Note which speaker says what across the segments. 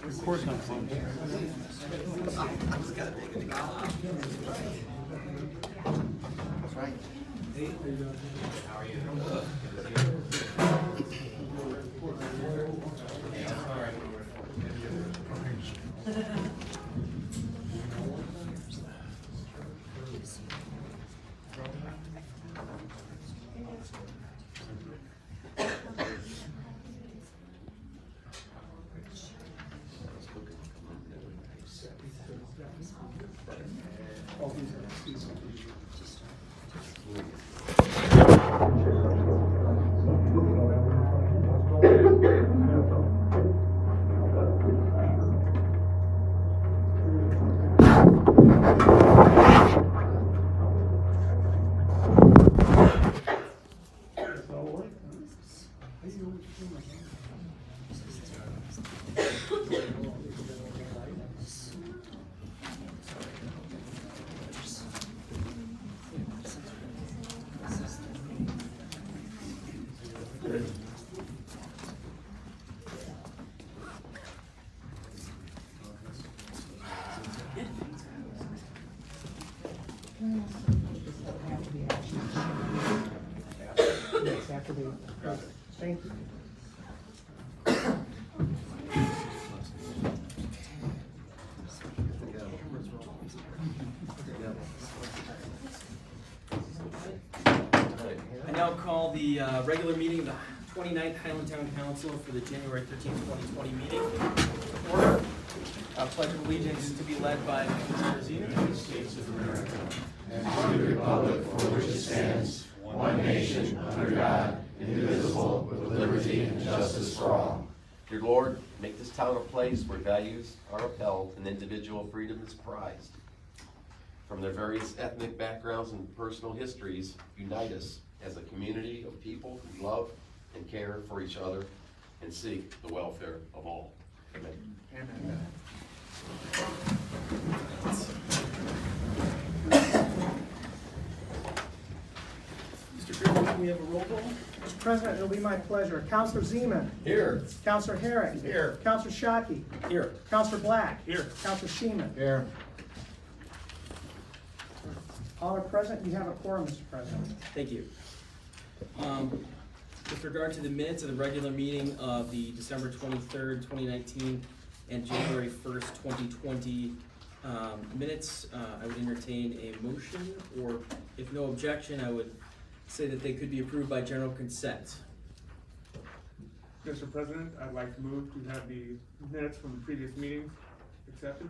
Speaker 1: Recording on phone.
Speaker 2: That's right.
Speaker 3: How are you?
Speaker 1: Yes, after we, thank you.
Speaker 3: I now call the regular meeting of the 29th Highland Town Council for the January 13th, 2020 meeting. Order. Pledge of Allegiance is to be led by Mr. Zena.
Speaker 4: And to the republic for which it stands, one nation, under God, indivisible, with liberty and justice for all.
Speaker 5: Dear Lord, make this town a place where values are upheld and individual freedom is prized. From their various ethnic backgrounds and personal histories, unite us as a community of people who love and care for each other and seek the welfare of all. Amen.
Speaker 1: Amen.
Speaker 3: Mr. Chairman, can we have a roll call?
Speaker 1: Mr. President, it'll be my pleasure. Counselor Zeman.
Speaker 5: Here.
Speaker 1: Counselor Herrick.
Speaker 5: Here.
Speaker 1: Counselor Shockey.
Speaker 3: Here.
Speaker 1: Counselor Black.
Speaker 3: Here.
Speaker 1: Counselor Sheeman.
Speaker 2: Here.
Speaker 1: All are present. You have a quorum, Mr. President.
Speaker 3: Thank you. With regard to the minutes of the regular meeting of the December 23rd, 2019 and January 1st, 2020 minutes, I would entertain a motion, or if no objection, I would say that they could be approved by general consent.
Speaker 6: Mr. President, I'd like to move to have the minutes from the previous meetings accepted.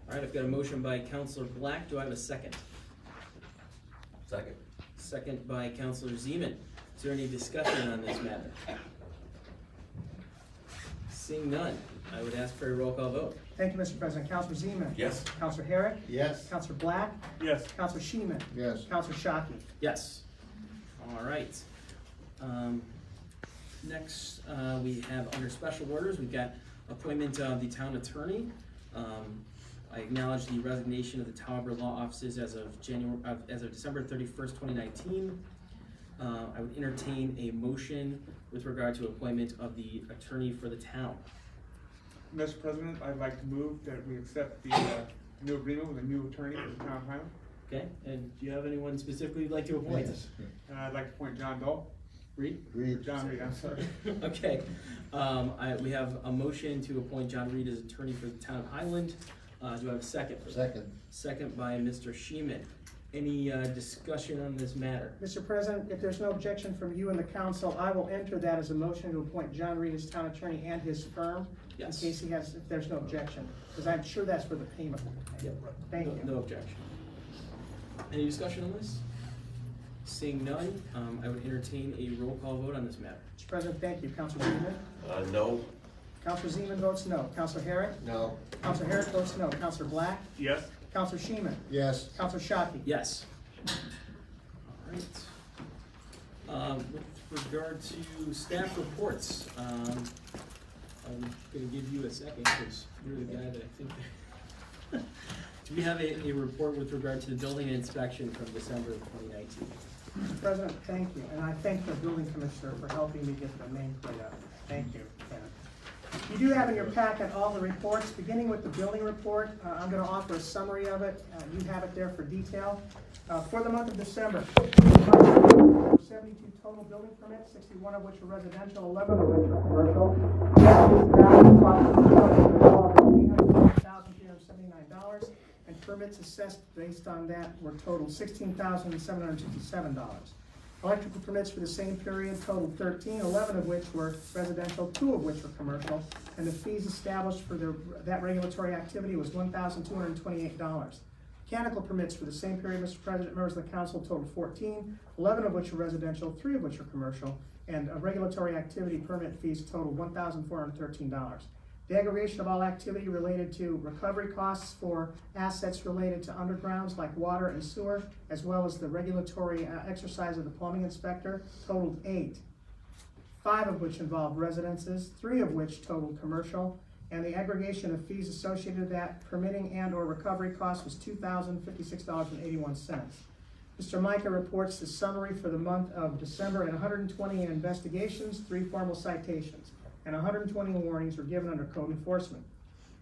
Speaker 3: All right, I've got a motion by Counselor Black. Do I have a second?
Speaker 5: Second.
Speaker 3: Second by Counselor Zeman. Is there any discussion on this matter? Seeing none, I would ask for a roll call vote.
Speaker 1: Thank you, Mr. President. Counselor Zeman.
Speaker 5: Yes.
Speaker 1: Counselor Herrick.
Speaker 2: Yes.
Speaker 1: Counselor Black.
Speaker 6: Yes.
Speaker 1: Counselor Sheeman.
Speaker 2: Yes.
Speaker 1: Counselor Shockey.
Speaker 3: Yes. All right. Next, we have under special orders, we've got appointment of the town attorney. I acknowledge the resignation of the Tower Law offices as of December 31st, 2019. I would entertain a motion with regard to appointment of the attorney for the town.
Speaker 6: Mr. President, I'd like to move that we accept the new agreement with a new attorney for the town of Highland.
Speaker 3: Okay, and do you have anyone specifically you'd like to appoint?
Speaker 2: Yes.
Speaker 6: I'd like to appoint John Dahl.
Speaker 3: Reed?
Speaker 2: Reed.
Speaker 6: John Reed, I'm sorry.
Speaker 3: Okay, we have a motion to appoint John Reed as attorney for the town of Highland. Do I have a second?
Speaker 2: Second.
Speaker 3: Second by Mr. Sheeman. Any discussion on this matter?
Speaker 1: Mr. President, if there's no objection from you and the council, I will enter that as a motion to appoint John Reed as town attorney and his firm.
Speaker 3: Yes.
Speaker 1: In case if there's no objection, because I'm sure that's where the payment will be made.
Speaker 3: Yep.
Speaker 1: Thank you.
Speaker 3: No objection. Any discussion on this? Seeing none, I would entertain a roll call vote on this matter.
Speaker 1: Mr. President, thank you. Counselor Zeman.
Speaker 5: No.
Speaker 1: Counselor Zeman votes no. Counselor Herrick.
Speaker 2: No.
Speaker 1: Counselor Herrick votes no. Counselor Black.
Speaker 6: Yes.
Speaker 1: Counselor Sheeman.
Speaker 2: Yes.
Speaker 1: Counselor Shockey.
Speaker 3: Yes. All right. With regard to staff reports, I'm gonna give you a second because you're the guy that I think. Do we have a report with regard to the building inspection from December of 2019?
Speaker 1: Mr. President, thank you. And I thank the building commissioner for helping me get the nameplate up. Thank you, Kenneth. You do have in your packet all the reports, beginning with the building report. I'm going to offer a summary of it. You have it there for detail. For the month of December, 72 total building permits, 61 of which were residential, 11 of which were commercial. $800,379, and permits assessed based on that were totaled $16,757. Electrical permits for the same period totaled 13, 11 of which were residential, 2 of which were commercial, and the fees established for that regulatory activity was $1,228. Mechanical permits for the same period, Mr. President, members of the council, totaled 14, 11 of which were residential, 3 of which were commercial, and regulatory activity permit fees totaled $1,413. The aggregation of all activity related to recovery costs for assets related to undergrounds like water and sewer, as well as the regulatory exercise of the plumbing inspector, totaled 8, 5 of which involved residences, 3 of which totaled commercial, and the aggregation of fees associated with that permitting and or recovery cost was $2,056.81. Mr. Micah reports the summary for the month of December, and 120 investigations, 3 formal citations, and 120 warnings were given under code enforcement.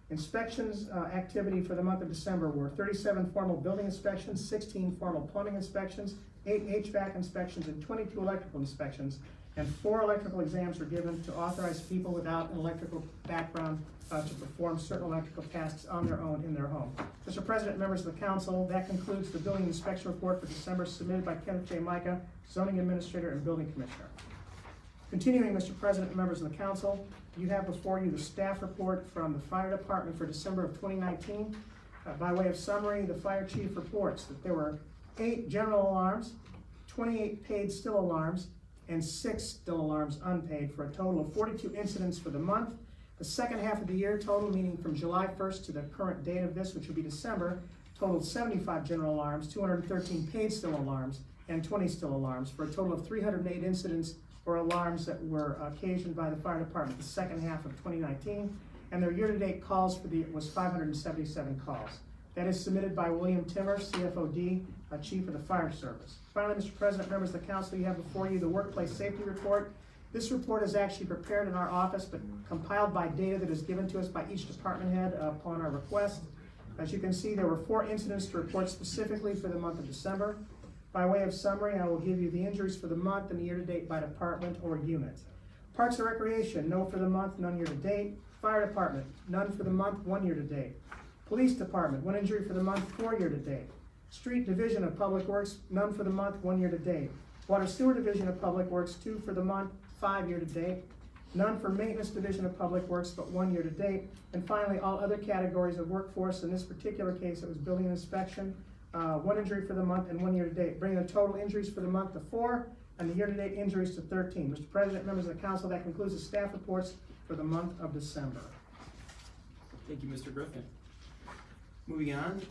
Speaker 1: Inspections activity for the month of December were 37 formal building inspections, 16 formal plumbing inspections, 8 HVAC inspections, and 22 electrical inspections, and 4 electrical exams were given to authorized people without an electrical background to perform certain electrical tasks on their own in their home. Mr. President, members of the council, that concludes the building inspection report for December submitted by Kenneth J. Micah, zoning administrator and building commissioner. Continuing, Mr. President, members of the council, you have before you the staff report from the fire department for December of 2019. By way of summary, the fire chief reports that there were 8 general alarms, 28 paid still alarms, and 6 still alarms unpaid, for a total of 42 incidents for the month. The second half of the year total, meaning from July 1st to the current date of this, which will be December, totaled 75 general alarms, 213 paid still alarms, and 20 still alarms, for a total of 308 incidents or alarms that were occasioned by the fire department the second half of 2019, and their year-to-date calls for was 577 calls. That is submitted by William Timmer, CFOD, Chief of the Fire Service. Finally, Mr. President, members of the council, you have before you the workplace safety report. This report is actually prepared in our office, but compiled by data that is given to us by each department head upon our request. As you can see, there were 4 incidents to report specifically for the month of December. By way of summary, I will give you the injuries for the month and the year-to-date by department or unit. Parks and Recreation, no for the month, none year-to-date. Fire Department, none for the month, 1 year-to-date. Police Department, 1 injury for the month, 4 year-to-date. Street Division of Public Works, none for the month, 1 year-to-date. Water Sewer Division of Public Works, 2 for the month, 5 year-to-date. None for Maintenance Division of Public Works, but 1 year-to-date. And finally, all other categories of workforce. In this particular case, it was building and inspection, 1 injury for the month and 1 year-to-date, bringing the total injuries for the month to 4 and the year-to-date injuries to 13. Mr. President, members of the council, that concludes the staff reports for the month of December.
Speaker 3: Thank you, Mr. Griffin. Moving on,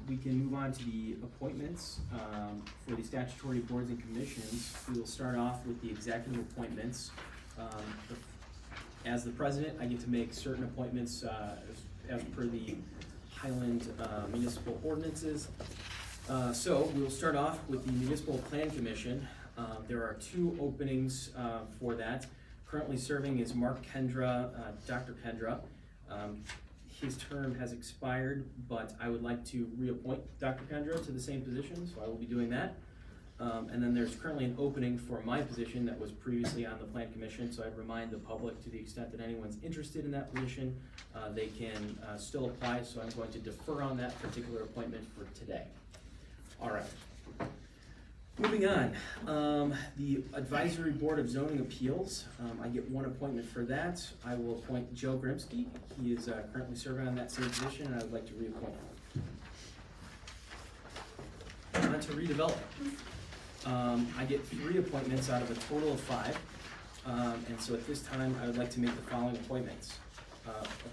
Speaker 3: we can move on to the appointments for the statutory boards and commissions. We will start off with the executive appointments. As the president, I get to make certain appointments as per the Highland municipal ordinances. So we'll start off with the Municipal Plan Commission. There are 2 openings for that. Currently serving is Mark Kendra, Dr. Kendra. His term has expired, but I would like to reappoint Dr. Kendra to the same position, so I will be doing that. And then there's currently an opening for my position that was previously on the Plan Commission, so I'd remind the public, to the extent that anyone's interested in that position, they can still apply, so I'm going to defer on that particular appointment for today. All right. Moving on, the Advisory Board of Zoning Appeals, I get 1 appointment for that. I will appoint Joe Grimsky. He is currently serving on that same position, and I would like to reappoint him. On to redevelopment. I get 3 appointments out of a total of 5, and so at this time, I would like to make the following appointments.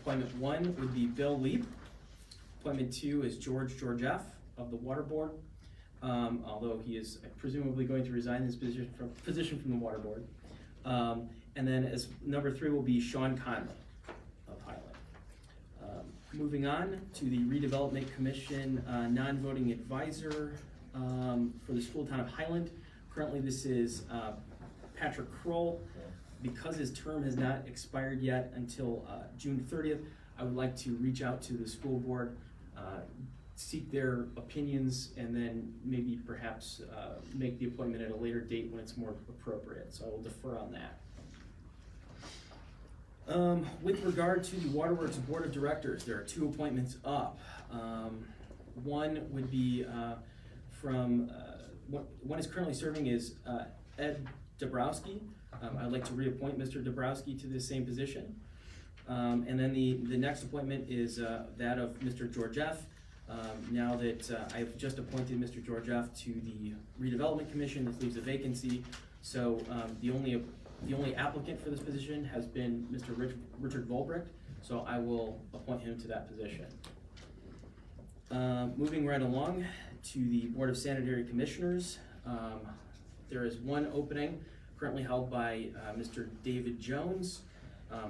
Speaker 3: Appointment 1 would be Bill Leap. Appointment 2 is George Georgieff of the Water Board. Although he is presumably going to resign his position from the Water Board. And then as number 3 will be Sean Conley of Highland. Moving on to the Redevelopment Commission non-voting advisor for the school town of Highland. Currently this is Patrick Kroll. because his term has not expired yet until June 30th, I would like to reach out to the school board, seek their opinions, and then maybe perhaps make the appointment at a later date when it's more appropriate. So I will defer on that. With regard to the Waterworks Board of Directors, there are 2 appointments up. One would be from, one is currently serving is Ed Dabrowski. I'd like to reappoint Mr. Dabrowski to this same position. And then the next appointment is that of Mr. Georgieff. Now that I've just appointed Mr. Georgieff to the Redevelopment Commission, this leaves a vacancy. So the only applicant for this position has been Mr. Richard Volbricht, so I will appoint him to that position. Moving right along to the Board of Sanitary Commissioners, there is one opening currently held by Mr. David Jones.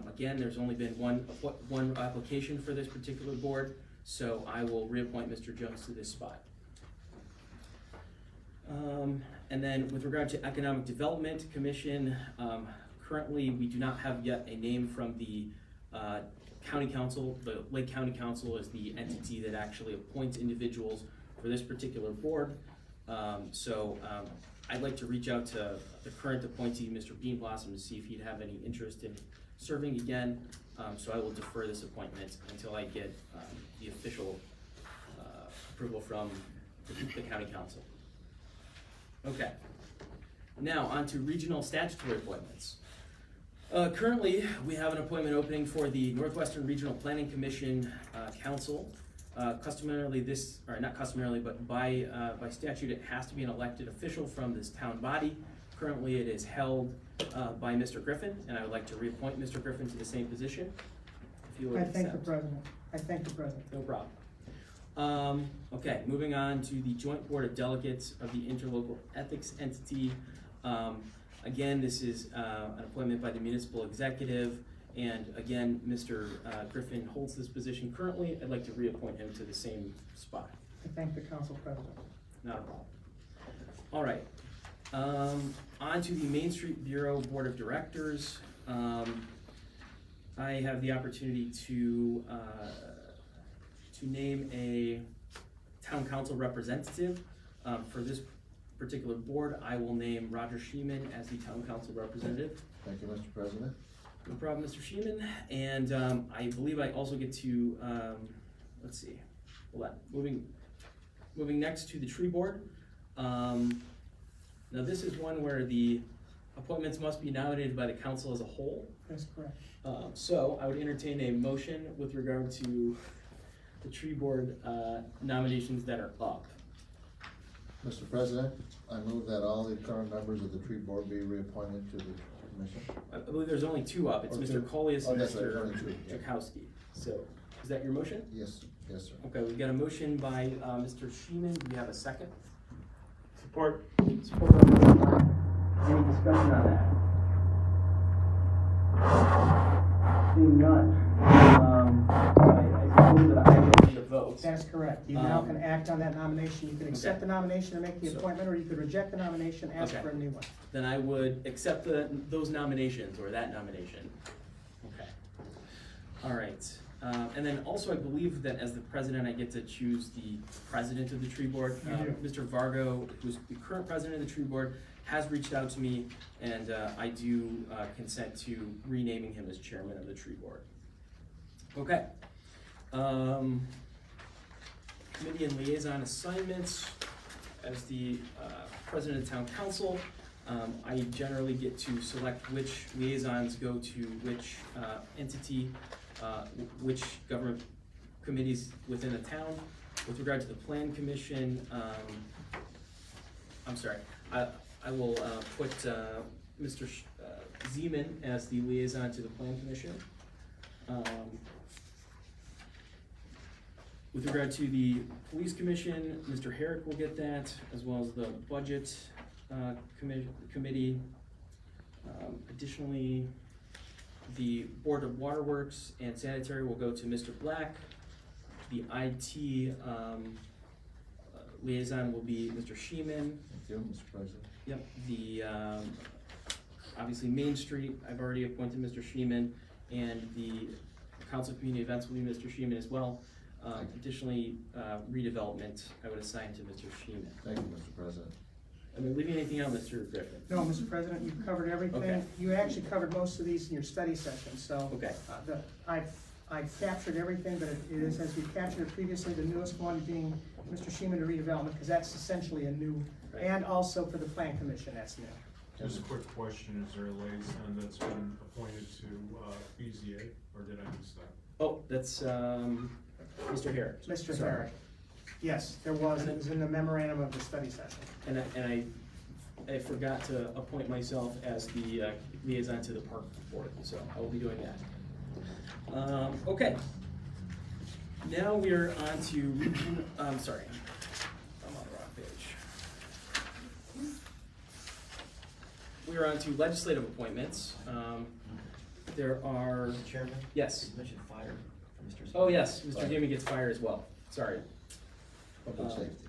Speaker 3: Again, there's only been one application for this particular board, so I will reappoint Mr. Jones to this spot. And then with regard to Economic Development Commission, currently we do not have yet a name from the County Council. The Lake County Council is the entity that actually appoints individuals for this particular board. I'd like to reach out to the current appointee, Mr. Bean Blossom, to see if he'd have any interest in serving again. So I will defer this appointment until I get the official approval from the County Council. Okay, now on to regional statutory appointments. Currently, we have an appointment opening for the Northwestern Regional Planning Commission Council. Customarily this, or not customarily, but by statute, it has to be an elected official from this town body. Currently, it is held by Mr. Griffin, and I would like to reappoint Mr. Griffin to the same position. If you would
Speaker 1: I thank the
Speaker 3: accept.
Speaker 1: President. I thank the President.
Speaker 3: No problem. Okay, moving on to the Joint Board of Delegates of the Interlocal Ethics Entity. Again, this is an appointment by the municipal executive, and again, Mr. Griffin holds this position currently. I'd like to reappoint him to the same spot.
Speaker 1: I thank the Council President.
Speaker 3: Not a problem. All right. On to the Main Street Bureau Board of Directors. I have the opportunity to name a town council representative. For this particular board, I will name Roger Sheeman as the town council representative.
Speaker 4: Thank you, Mr. President.
Speaker 3: No problem, Mr. Sheeman. And I believe I also get to, let's see, hold on. Moving next to the tree board. Now this is one where the appointments must be nominated by the council as a whole.
Speaker 1: That's correct.
Speaker 3: So I would entertain a motion with regard to the tree board nominations that are up.
Speaker 4: Mr. President, I move that all the current members of the tree board be reappointed to the commission.
Speaker 3: I believe there's only 2 up. It's
Speaker 4: Oh,
Speaker 3: Mr.
Speaker 4: 2.
Speaker 3: Collius
Speaker 4: Oh,
Speaker 3: and
Speaker 4: that's right,
Speaker 3: Mr.
Speaker 4: only 2, yeah.
Speaker 3: Jakowski. So is that your motion?
Speaker 4: Yes, yes, sir.
Speaker 3: Okay, we've got a motion by Mr. Sheeman. Do we have a second?
Speaker 6: Support.
Speaker 3: Support by Mr. Klein. Any discussion on that? Seeing none. I suppose that I will need a vote.
Speaker 1: That's correct. You now can act on that nomination. You can accept the nomination and make the
Speaker 3: So-
Speaker 1: appointment, or you could reject the nomination, ask
Speaker 3: Okay.
Speaker 1: for a new one.
Speaker 3: Then I would accept those nominations, or that nomination. Okay. All right. And then also, I believe that as the president, I get to choose the president of the tree board.
Speaker 1: You do.
Speaker 3: Mr. Vargo, who's the current president of the tree board, has reached out to me, and I do consent to renaming him as chairman of the tree board. Okay. Committee and liaison assignments. As the president of town council, I generally get to select which liaisons go to which entity, which government committees within the town. With regard to the plan commission, I'm sorry, I will put Mr. Zeman as the liaison to the plan commission. With regard to the police commission, Mr. Herrick will get that, as well as the budget committee. Additionally, the Board of Waterworks and Sanitary will go to Mr. Black. The IT liaison will be Mr. Sheeman.
Speaker 4: Thank you, Mr. President.
Speaker 3: Yep, the obviously Main Street, I've already appointed Mr. Sheeman, and the Council of Community Events will be Mr. Sheeman as well. Additionally, redevelopment, I would assign to Mr. Sheeman.
Speaker 4: Thank you, Mr. President.
Speaker 3: Am I leaving anything out, Mr. Griffin?
Speaker 1: No, Mr. President, you've covered everything.
Speaker 3: Okay.
Speaker 1: You actually covered most of these in your study session, so.
Speaker 3: Okay.
Speaker 1: I've captured everything, but it is, as we captured it previously, the newest one being Mr. Sheeman to redevelopment, because that's essentially a new,
Speaker 3: Right.
Speaker 1: and also for the plan commission, that's new.
Speaker 7: Just a quick question, is there a liaison that's been appointed to BZA, or did I miss that?
Speaker 3: Oh, that's, Mr. Herrick.
Speaker 1: Mr.
Speaker 3: Sorry.
Speaker 1: Herrick. Yes, there was, it was in the memorandum of the study session.
Speaker 3: And I forgot to appoint myself as the liaison to the park board, so I will be doing that. Okay. Now we're on to, I'm sorry, I'm on the wrong page. We are on to legislative appointments. There are,
Speaker 2: Mr. Chairman?
Speaker 3: yes.
Speaker 2: You mentioned fire for Mr.
Speaker 3: Oh, yes, Mr. Jamie gets fired as well, sorry.
Speaker 4: Public safety.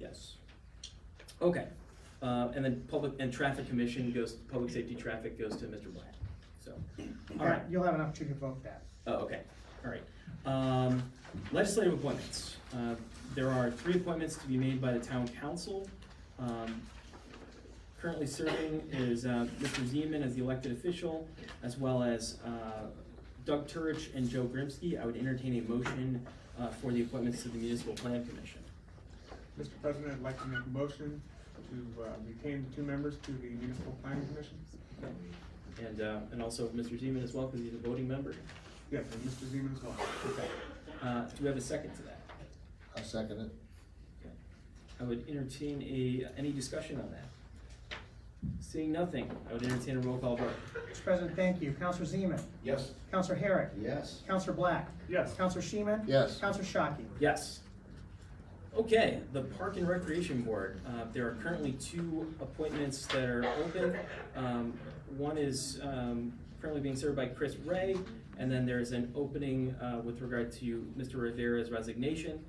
Speaker 3: Yes. Okay, and then public and traffic commission goes, public safety traffic goes to Mr. Black, so, all right.
Speaker 1: You'll have an opportunity to vote that.
Speaker 3: Oh, okay, all right. Legislative appointments. There are 3 appointments to be made by the town council. Currently serving is Mr. Zeman as the elected official, as well as Doug Turich and Joe Grimsky. I would entertain a motion for the appointments to the Municipal Plan Commission.
Speaker 6: Mr. President, I'd like to make a motion to retain the 2 members to the Municipal Planning Commission.
Speaker 3: And also Mr. Zeman as well, because he's a voting member.
Speaker 6: Yes, and Mr. Zeman as well.
Speaker 3: Okay. Do we have a second to that?
Speaker 4: I second it.
Speaker 3: Okay. I would entertain any discussion on that. Seeing nothing, I would entertain a roll call vote.
Speaker 1: Mr. President, thank you. Counselor Zeman.
Speaker 2: Yes.
Speaker 1: Counselor Herrick.
Speaker 4: Yes.
Speaker 1: Counselor Black.
Speaker 6: Yes.
Speaker 1: Counselor Sheeman.
Speaker 4: Yes.
Speaker 1: Counselor Shockey.
Speaker 3: Yes. Okay, the Park and Recreation Board, there are currently 2 appointments that are open. One is currently being served by Chris Ray, and then there's an opening with regard to Mr. Rivera's resignation.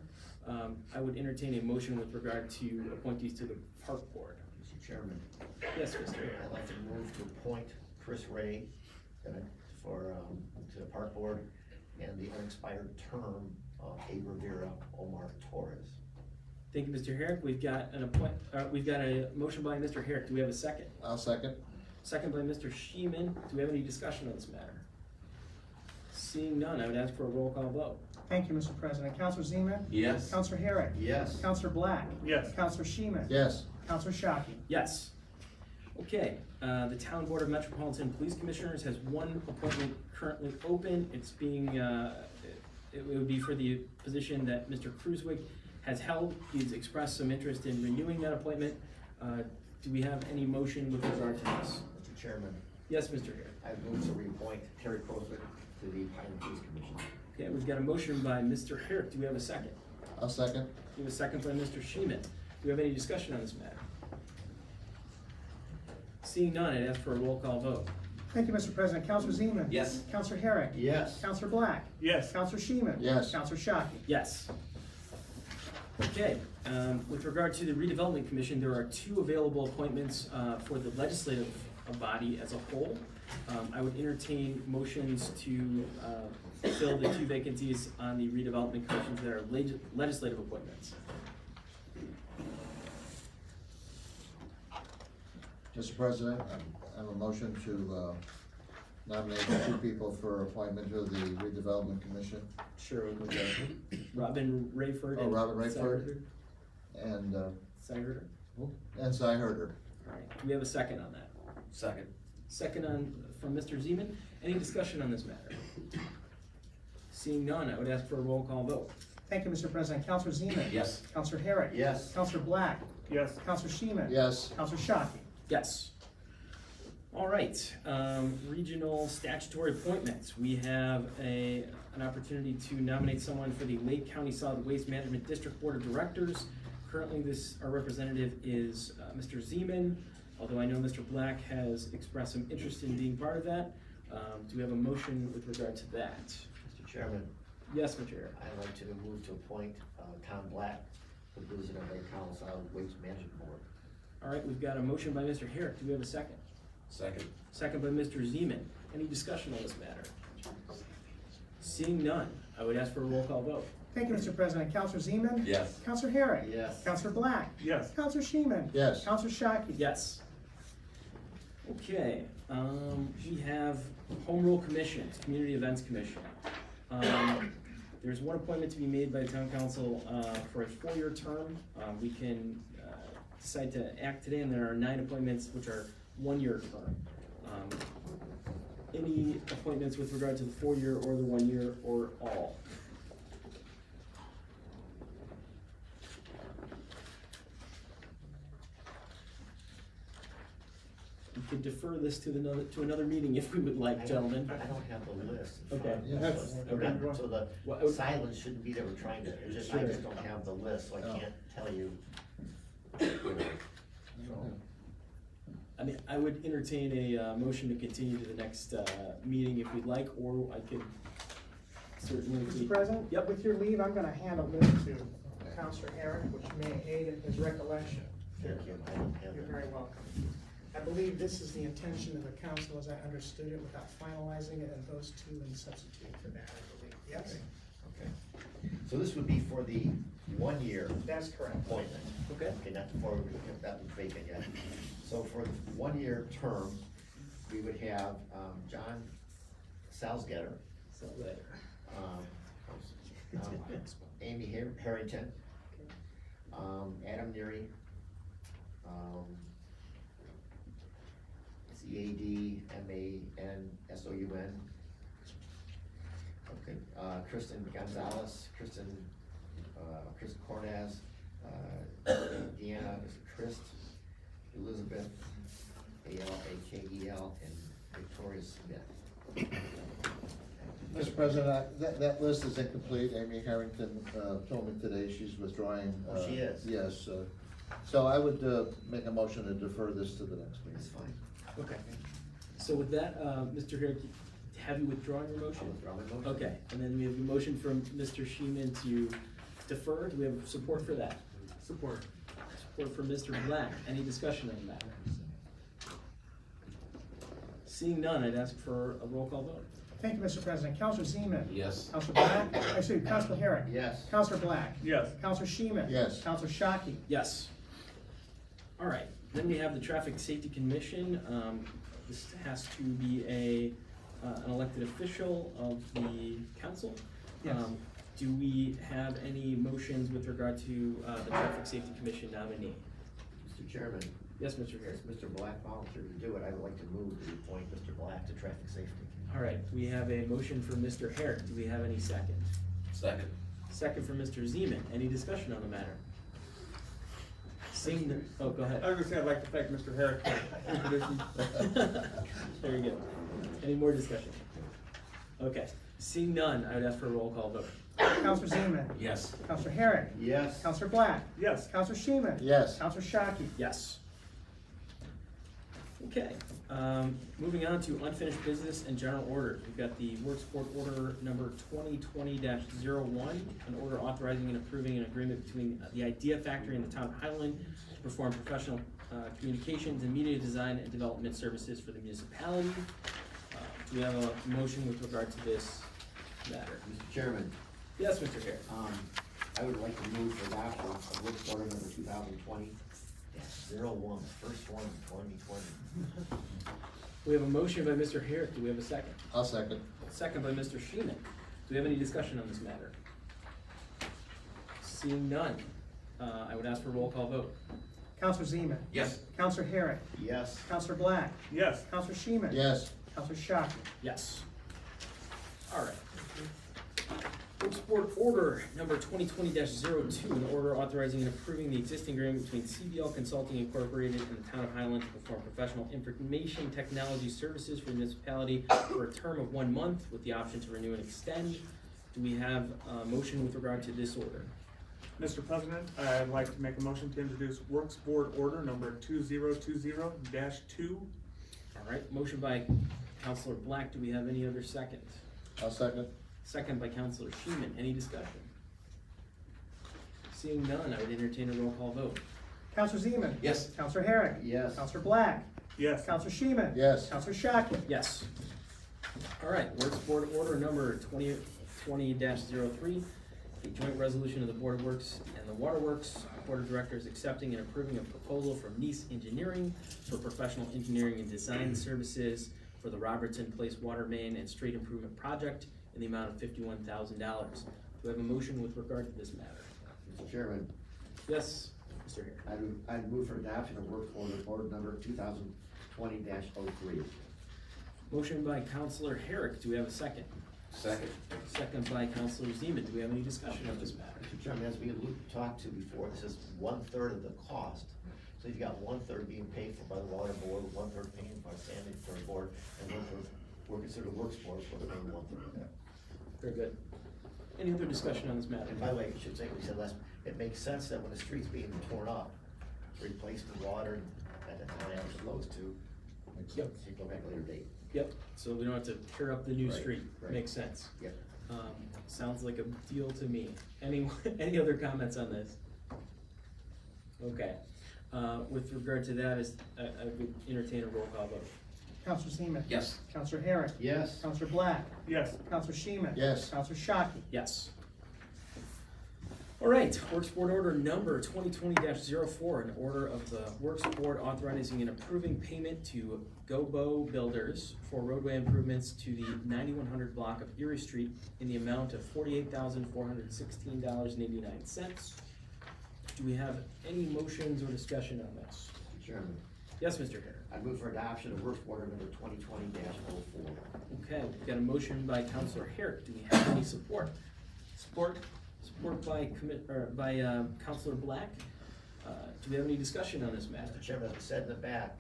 Speaker 3: I would entertain a motion with regard to appointees to the Park Board.
Speaker 2: Mr. Chairman,
Speaker 3: Yes, Mr.
Speaker 2: I'd like to move to appoint Chris Ray to the Park Board and the unexpired term of A. Rivera Omar Torres.
Speaker 3: Thank you, Mr. Herrick. We've got a motion by Mr. Herrick. Do we have a second?
Speaker 4: I'll second.
Speaker 3: Second by Mr. Sheeman. Do we have any discussion on this matter? Seeing none, I would ask for a roll call vote.
Speaker 1: Thank you, Mr. President. Counselor Zeman.
Speaker 5: Yes.
Speaker 1: Counselor Herrick.
Speaker 2: Yes.
Speaker 1: Counselor Black.
Speaker 6: Yes.
Speaker 1: Counselor Sheeman.
Speaker 4: Yes.
Speaker 1: Counselor Shockey.
Speaker 3: Yes. Okay, the Town Board of Metropolitan Police Commissioners has 1 appointment currently open. It's being, it would be for the position that Mr. Cruzwick has held. He's expressed some interest in renewing that appointment. Do we have any motion with regard to this?
Speaker 2: Mr. Chairman,
Speaker 3: Yes, Mr. Herrick.
Speaker 2: I move to reappoint Terry Croswick to the Highland Police Commission.
Speaker 3: Okay, we've got a motion by Mr. Herrick. Do we have a second?
Speaker 4: I'll second.
Speaker 3: We have a second by Mr. Sheeman. Do we have any discussion on this matter? Seeing none, I'd ask for a roll call vote.
Speaker 1: Thank you, Mr. President. Counselor Zeman.
Speaker 5: Yes.
Speaker 1: Counselor Herrick.
Speaker 2: Yes.
Speaker 1: Counselor Black.
Speaker 6: Yes.
Speaker 1: Counselor Sheeman.
Speaker 4: Yes.
Speaker 1: Counselor Shockey.
Speaker 3: Yes. Okay, with regard to the redevelopment commission, there are 2 available appointments for the legislative body as a whole. I would entertain motions to fill the 2 vacancies on the redevelopment commissions that are legislative appointments.
Speaker 4: Mr. President, I have a motion to nominate 2 people for appointment to the redevelopment commission.
Speaker 3: Sure, we'll go. Robin Rayford.
Speaker 4: Oh,
Speaker 3: and
Speaker 4: Robin Rayford.
Speaker 3: Cy Herder.
Speaker 4: And,
Speaker 3: Cy Herder.
Speaker 4: and Cy Herder.
Speaker 3: All right, do we have a second on that?
Speaker 5: Second.
Speaker 3: Second from Mr. Zeman. Any discussion on this matter? Seeing none, I would ask for a roll call vote.
Speaker 1: Thank you, Mr. President. Counselor Zeman.
Speaker 5: Yes.
Speaker 1: Counselor Herrick.
Speaker 2: Yes.
Speaker 1: Counselor Black.
Speaker 6: Yes.
Speaker 1: Counselor Sheeman.
Speaker 4: Yes.
Speaker 1: Counselor Shockey.
Speaker 3: Yes. All right, regional statutory appointments. We have an opportunity to nominate someone for the Lake County Solid Waste Management District Board of Directors. Currently, our representative is Mr. Zeman, although I know Mr. Black has expressed some interest in being part of that. Do we have a motion with regard to that?
Speaker 2: Mr. Chairman,
Speaker 3: Yes, Mr. Herrick.
Speaker 2: I'd like to move to appoint Tom Black to the position of Lake County Solid Waste Management Board.
Speaker 3: All right, we've got a motion by Mr. Herrick. Do we have a second?
Speaker 5: Second.
Speaker 3: Second by Mr. Zeman. Any discussion on this matter? Seeing none, I would ask for a roll call vote.
Speaker 1: Thank you, Mr. President. Counselor Zeman?
Speaker 5: Yes.
Speaker 1: Counselor Herrick?
Speaker 2: Yes.
Speaker 1: Counselor Black?
Speaker 6: Yes.
Speaker 1: Counselor Scheeman?
Speaker 4: Yes.
Speaker 1: Counselor Shockey?
Speaker 3: Yes. Okay, we have Home Rule Commissions, Community Events Commission. There's one appointment to be made by the town council, for a 4-year term. We can, decide to act today, and there are 9 appointments which are 1-year term. Any appointments with regard to the 4-year or the 1-year or all? We could defer this to another meeting if we would like, gentlemen.
Speaker 2: I don't have the list. in
Speaker 3: Okay.
Speaker 2: front of me,
Speaker 4: You have-
Speaker 2: so we're not- So
Speaker 3: Well,
Speaker 2: the silence shouldn't be that we're trying to, it's just, I
Speaker 3: Sure.
Speaker 2: just don't have the list, so I
Speaker 4: Oh.
Speaker 2: can't tell you.
Speaker 3: I mean, I would entertain a motion to continue to the next meeting if we'd like, or I could certainly.
Speaker 1: Mr. President?
Speaker 3: Yep.
Speaker 1: With your leave, I'm gonna hand a list to Counselor Herrick, which may aid in his recollection.
Speaker 2: Thank you, I don't have
Speaker 1: You're
Speaker 2: that.
Speaker 1: very welcome. I believe this is the intention of the council as I understood it without finalizing it, and those two in substitute for that, I believe. Yes,
Speaker 2: Okay. So this would be for the 1-year
Speaker 1: that's correct.
Speaker 2: appointment.
Speaker 3: Okay.
Speaker 2: Okay, not before, if that was vacant yet. So for the 1-year term, we would have, John Salzgetter,
Speaker 3: So that.
Speaker 2: Amy Harrington, Adam Neary, CADMANSOUN. Okay, Kristen Gonzalez, Kristen Cornaz, Deanna, is it Christ, Elizabeth, ALAKEL, and Victoria Smith.
Speaker 4: Mr. President, that list is incomplete. Amy Harrington told me today she's withdrawing.
Speaker 2: Oh, she is?
Speaker 4: Yes, so I would make a motion to defer this to the next
Speaker 2: It's
Speaker 4: meeting.
Speaker 2: fine.
Speaker 3: Okay. So with that, Mr. Herrick, have you withdrawn your
Speaker 2: I'll
Speaker 3: motion?
Speaker 2: withdraw my motion.
Speaker 3: Okay, and then we have a motion from Mr. Sheeman to defer. Do we have support for that?
Speaker 6: Support.
Speaker 3: Support from Mr. Black. Any discussion on that? Seeing none, I'd ask for a roll call vote.
Speaker 1: Thank you, Mr. President. Counselor Zeman?
Speaker 5: Yes.
Speaker 1: Counselor Black? Excuse me, Counselor Herrick?
Speaker 2: Yes.
Speaker 1: Counselor Black?
Speaker 6: Yes.
Speaker 1: Counselor Scheeman?
Speaker 4: Yes.
Speaker 1: Counselor Shockey?
Speaker 3: Yes. All right, then we have the Traffic Safety Commission. This has to be an elected official of the council.
Speaker 1: Yes.
Speaker 3: Do we have any motions with regard to the Traffic Safety Commission nominee?
Speaker 2: Mr. Chairman,
Speaker 3: Yes, Mr. Harris.
Speaker 2: as Mr. Black volunteered to do it, I would like to move to appoint Mr. Black to traffic safety.
Speaker 3: All right, we have a motion from Mr. Herrick. Do we have any second?
Speaker 5: Second.
Speaker 3: Second from Mr. Zeman. Any discussion on the matter? Seeing the, oh, go ahead.
Speaker 6: I was gonna say, I'd like to thank Mr. Herrick for introducing.
Speaker 3: There you go. Any more discussion? Okay, seeing none, I would ask for a roll call vote.
Speaker 1: Counselor Zeman?
Speaker 5: Yes.
Speaker 1: Counselor Herrick?
Speaker 2: Yes.
Speaker 1: Counselor Black?
Speaker 6: Yes.
Speaker 1: Counselor Scheeman?
Speaker 4: Yes.
Speaker 1: Counselor Shockey?
Speaker 3: Yes. Okay, moving on to unfinished business and general orders. We've got the works board order number 2020-01, an order authorizing and approving an agreement between the Idea Factory and the town of Highland to perform professional communications and media design and development services for the municipality. Do we have a motion with regard to this matter?
Speaker 2: Mr. Chairman,
Speaker 3: Yes, Mr. Hare.
Speaker 2: I would like to move for adoption of work order number 2020-01, first one, 2020.
Speaker 3: We have a motion by Mr. Herrick. Do we have a second?
Speaker 4: I'll second.
Speaker 3: Second by Mr. Sheeman. Do we have any discussion on this matter? Seeing none, I would ask for a roll call vote.
Speaker 1: Counselor Zeman?
Speaker 5: Yes.
Speaker 1: Counselor Herrick?
Speaker 2: Yes.
Speaker 1: Counselor Black?
Speaker 6: Yes.
Speaker 1: Counselor Scheeman?
Speaker 4: Yes.
Speaker 1: Counselor Shockey?
Speaker 3: Yes. All right. Works board order number 2020-02, an order authorizing and approving the existing agreement between CBL Consulting Incorporated and the town of Highland to perform professional information technology services for the municipality for a term of 1 month with the option to renew and extend. Do we have a motion with regard to this order?
Speaker 6: Mr. President, I'd like to make a motion to introduce Works Board Order number 2020-2.
Speaker 3: All right, motion by Counselor Black. Do we have any other seconds?
Speaker 4: I'll second.
Speaker 3: Second by Counselor Scheeman. Any discussion? Seeing none, I would entertain a roll call vote.
Speaker 1: Counselor Zeman?
Speaker 5: Yes.
Speaker 1: Counselor Herrick?
Speaker 2: Yes.
Speaker 1: Counselor Black?
Speaker 6: Yes.
Speaker 1: Counselor Sheeman.
Speaker 4: Yes.
Speaker 1: Counselor Shockey.
Speaker 3: Yes. All right, Works Board Order number 2020-03, a joint resolution of the Board of Works and the Waterworks Board of Directors accepting and approving a proposal from Nice Engineering for professional engineering and design services for the Robertson Place Water Main and Street Improvement Project in the amount of $51,000. Do I have a motion with regard to this matter?
Speaker 2: Mr. Chairman,
Speaker 3: Yes, Mr. Hare.
Speaker 2: I'd move for adoption of work order number 2020-03.
Speaker 3: Motion by Counselor Herrick. Do we have a second?
Speaker 5: Second.
Speaker 3: Second by Counselor Zeman. Do we have any discussion of this matter?
Speaker 2: Mr. Chairman, as we talked to before, this is 1/3 of the cost. So you've got 1/3 being paid for by the water board, 1/3 paying by sanitary board, and 1/3 we're considered works board, so we're paying 1/3 of that.
Speaker 3: Very good. Any other discussion on this matter?
Speaker 2: And by the way, I should say, we said last, it makes sense that when the street's being torn up, to replace the water, and that's how it flows to,
Speaker 3: Yep.
Speaker 2: so you go back a later date.
Speaker 3: Yep, so we don't have to tear up the new
Speaker 2: Right,
Speaker 3: street.
Speaker 2: right.
Speaker 3: Makes sense.
Speaker 2: Yep.
Speaker 3: Sounds like a deal to me. Any other comments on this? Okay, with regard to that, I would entertain a roll call vote.
Speaker 1: Counselor Zeman.
Speaker 5: Yes.
Speaker 1: Counselor Herrick.
Speaker 2: Yes.
Speaker 1: Counselor Black.
Speaker 6: Yes.
Speaker 1: Counselor Sheeman.
Speaker 4: Yes.
Speaker 1: Counselor Shockey.
Speaker 3: Yes. All right, Works Board Order number 2020-04, an order of the Works Board authorizing and approving payment to Gobo Builders for roadway improvements to the 9100 block of Erie Street in the amount of $48,416.89. Do we have any motions or discussion on this?
Speaker 2: Mr. Chairman,
Speaker 3: Yes, Mr. Hare.
Speaker 2: I move for adoption of work order number 2020-04.
Speaker 3: Okay, we've got a motion by Counselor Herrick. Do we have any support? Support. Support by Counselor Black. Do we have any discussion on this matter?
Speaker 2: Mr. Chairman, as I said in the back,